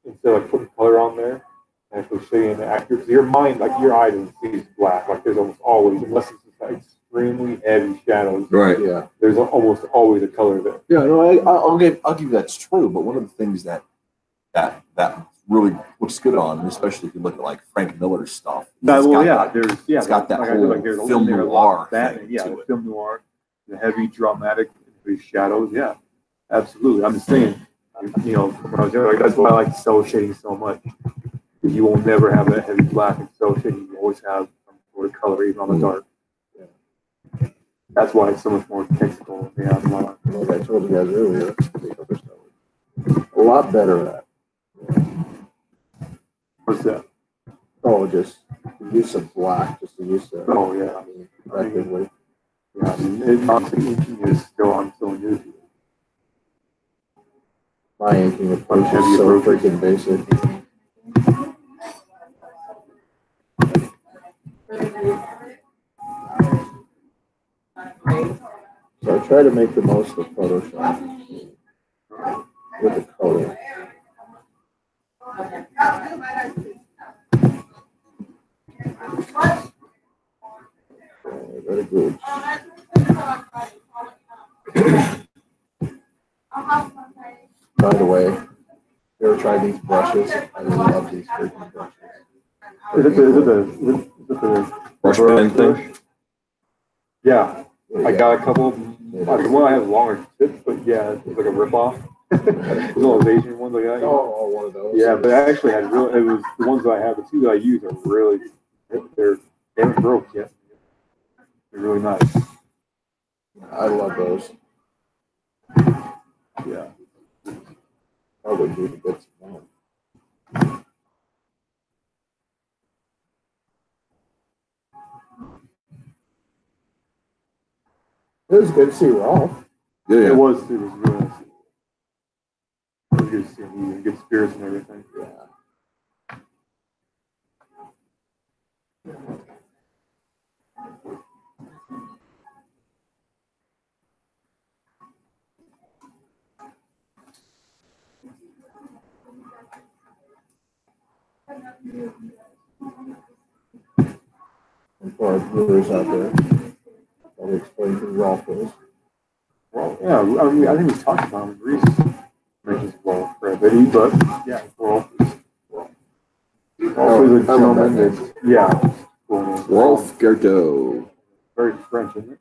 instead of like putting color on there and actually showing the accurate, because your mind, like your eye doesn't see black. Like there's almost always, unless it's just like extremely heavy shadows, Right. Yeah. there's almost always a color there. Yeah, no, I'll give you that's true. But one of the things that really looks good on, especially if you look at like Frank Miller's stuff, Well, got yeah, that- there's, yeah, it's got that like I feel whole there's a film there a lot noir of that, thing and yeah, to the it. film noir, the heavy dramatic, the shadows, yeah, absolutely. I'm just saying, you know, when I was younger, like, that's why I like cell shading so much. You will never have that heavy black and cell shading. You always have some sort of color, even on the dark. Yeah. That's why it's so much more technical. Yeah, Like I told you guys earlier, a lot better at. what's that? Oh, just the use of black, just the use of. Oh, yeah. I mean, effectively. Yeah, I mean, it honestly, inking is still, I'm still new to it. My inking approach is so freaking basic. So I try to make the most of Photoshop with the color. Very good. By the way, you ever tried these brushes? I love these freaking brushes. Is it the Brush pen thing? Yeah, I got a couple. Well, I have longer tips, but yeah, it's like a ripoff. Those all those Asian ones like that. Oh, one of those. Yeah, but I actually had real. It was the ones that I have. The two that I use are really. They haven't broke yet. They're really nice. I love those. Yeah. Probably do the bits of them. It was good to see Rolf. Yeah. It was really nice. It was good to see him. He was in good spirits and everything. Yeah. And for our viewers out there, I'll explain who Rolf is. Well, yeah, I mean, I think we talked about him in Greece. Mentions Wolf for a bit, but yeah, Wolf is a gentleman that's, yeah. Cool. Rolf Gerto. Very French, isn't it?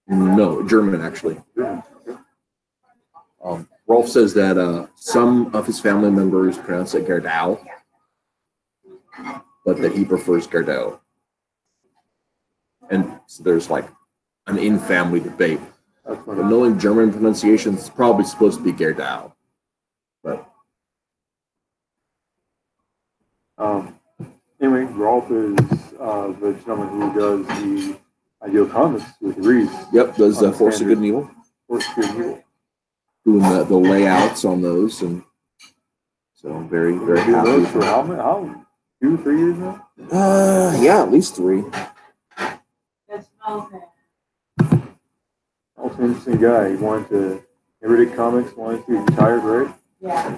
No, German actually. Yeah. Rolf says that some of his family members pronounce it Gerdau, but that he prefers Gerdau. And so there's like an in-family debate. That's But funny. knowing German pronunciation, it's probably supposed to be Gerdau. But Anyway, Rolf is the gentleman who does the Ideal Comics with Reese. yep, does Force of Good and Evil, Force of Good and Evil. doing the layouts on those, and so I'm very very Doing happy. those with for him. how 2-3 years now? Yeah, at least 3. Also an interesting guy. He wanted to, never did comics, wanted to, retired, right?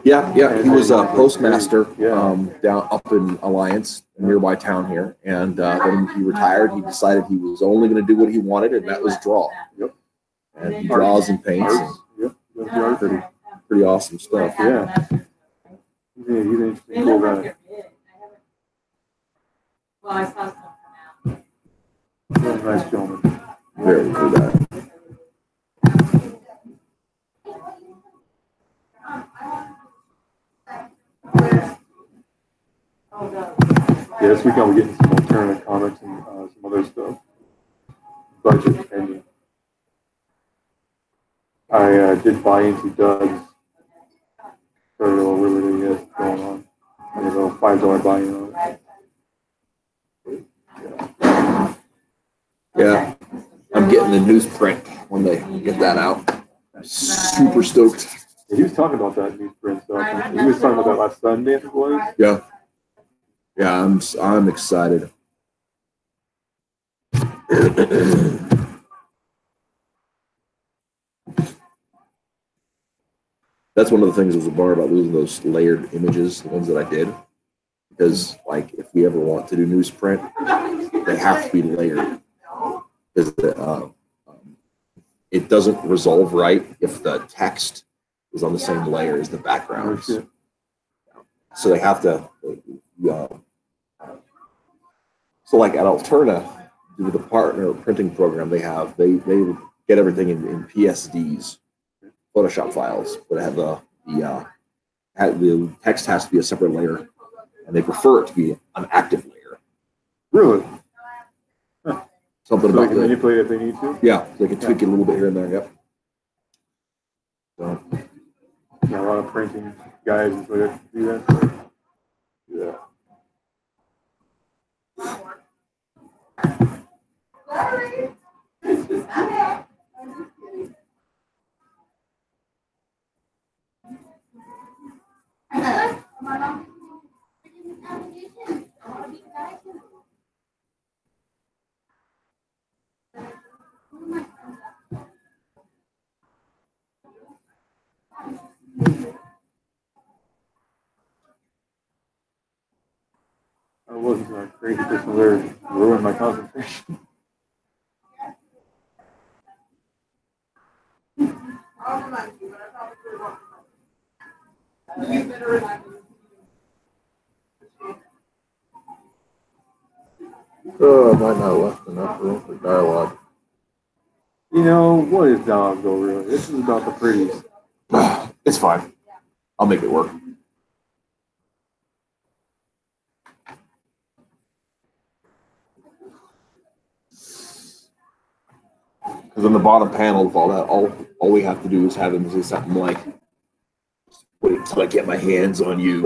Yeah, he was a postmaster Yeah. down up in Alliance, a nearby town here, and when he retired, he decided he was only going to do what he wanted, and that was draw. Yep. And he draws and paints, and Arts. Yep. Does the art. pretty awesome stuff. Yeah. He's an interesting, cool guy. Well, I saw some come out. Really nice gentleman. Very cool guy. Yeah, this week I'll be getting some alternative comments and some other stuff. Budget pending. I did buy into Doug's little everything is going on. I did a little $5 buy-in on it. Yeah, I'm getting the newsprint when they get that out. I'm super stoked. Yeah, he was talking about that newsprint stuff. He was talking about that last Sunday, I think it was. Yeah, I'm excited. That's one of the things that was a bar about losing those layered images, the ones that I did. Because, like, if we ever want to do newsprint, they have to be layered. Because it doesn't resolve right if the text is on the same layer as the background. Oh, shit. So they have to. So, like at Alterna, with the partner printing program they have, they get everything in PSDs, Photoshop files, but have the text has to be a separate layer, and they prefer it to be an active layer. Really? Something So they about can manipulate if they need to? yeah, they can tweak it a little bit here and there. Yep. So, Yeah, a lot of printing guys and so they have to do that. yeah. I wasn't going to create this alert, ruin my concentration. Oh, I might not have left enough room for dialogue. You know, what is dialogue though, really? This is about the pretties. It's fine. I'll make it work. Because on the bottom panel of all that, all we have to do is have him say something like, "Wait until I get my hands on you."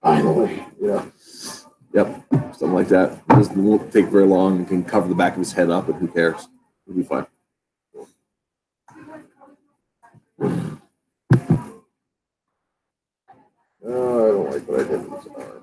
Finally, yeah. Yep, something like that. It won't take very long. You can cover the back of his head up, and who cares? It'll be fine. Oh, I don't like what I did with this arm.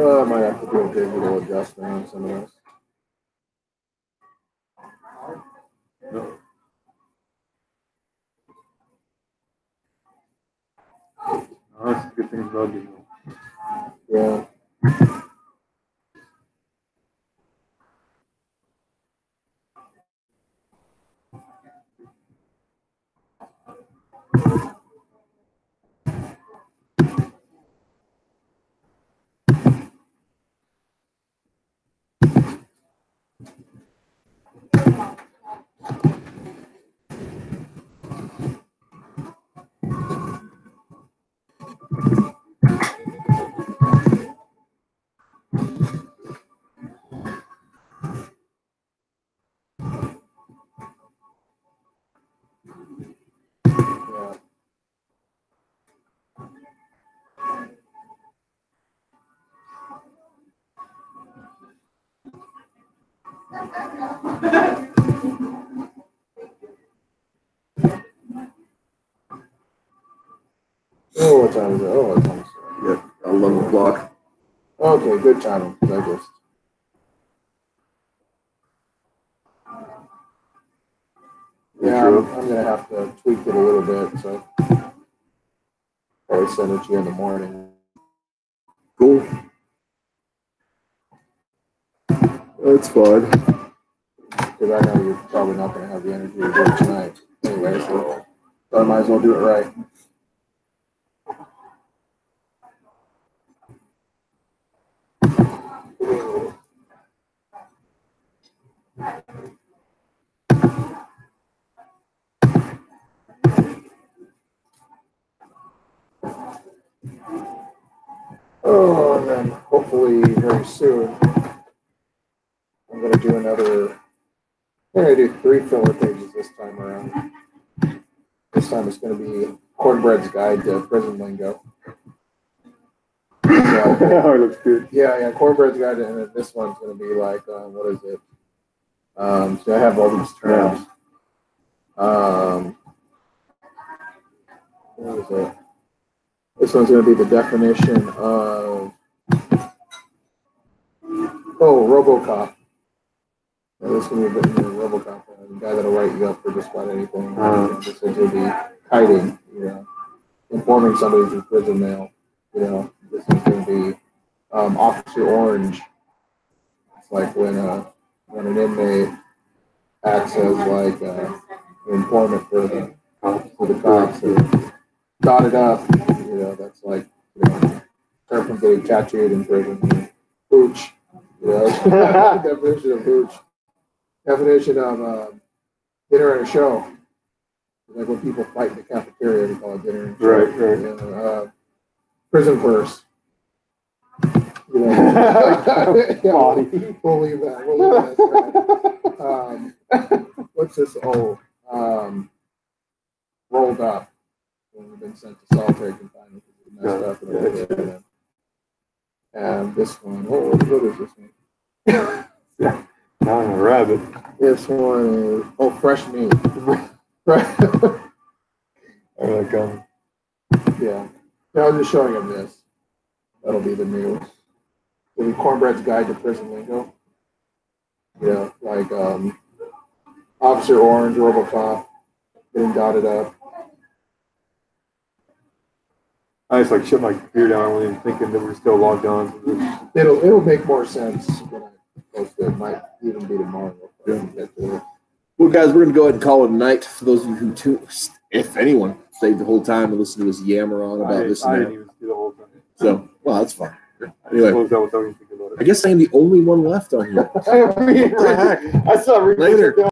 I might have to do a digital adjustment on some of this. Oh, that's a good thing about digital. Yeah. Yeah. Oh, what time is it? Oh, it's almost. Yep, 11 o'clock. Okay, good timing. I just. Yeah, I'm gonna have to tweak it a little bit, so I'll send it to you in the morning. Cool. That's fine. Because I know you're probably not gonna have the energy to do it tonight. Anyway, so I might as well do it right. Oh, and then hopefully very soon, I'm gonna do another. I'm gonna do 3 filler pages this time around. This time it's gonna be Cornbread's Guide to Prison Lingo. So, Oh, it looks good. yeah, Cornbread's Guide, and then this one's gonna be like, what is it? So I have all these terms. What is it? This one's gonna be the definition of RoboCop. This is gonna be written in RoboCop, the guy that'll write you up for just about anything. This is gonna be kiting, informing somebody through prison mail. This is gonna be Officer Orange. It's like when an inmate acts as like an informant for the cops. Or dotted up, that's like term from getting tattooed in prison. Hooch, definition of hooch. Definition of dinner and a show. Like when people fight in the cafeteria, we call it dinner and show. Right. Prison purse. We'll leave that. What's this? Rolled up. When we've been sent to solitary confinement because we messed up a little bit. And this one, what is this one? Now I'm a rabbit. This one is, fresh meat. Yeah. I was just showing him this. That'll be the new. It'll be Cornbread's Guide to Prison Lingo. Like Officer Orange, RoboCop, getting dotted up. I just like shut my computer down. I wasn't even thinking that we're still logged on. It'll make more sense when I post it. It might even be tomorrow. Well, guys, we're going to go ahead and call it a night. For those of you who tuned, if anyone stayed the whole time and listened to us yammer on about this I and didn't that. even see the whole thing. So, well, that's fine. I Anyway, closed out without even thinking about I guess I am the only one left on here. it. I saw Later.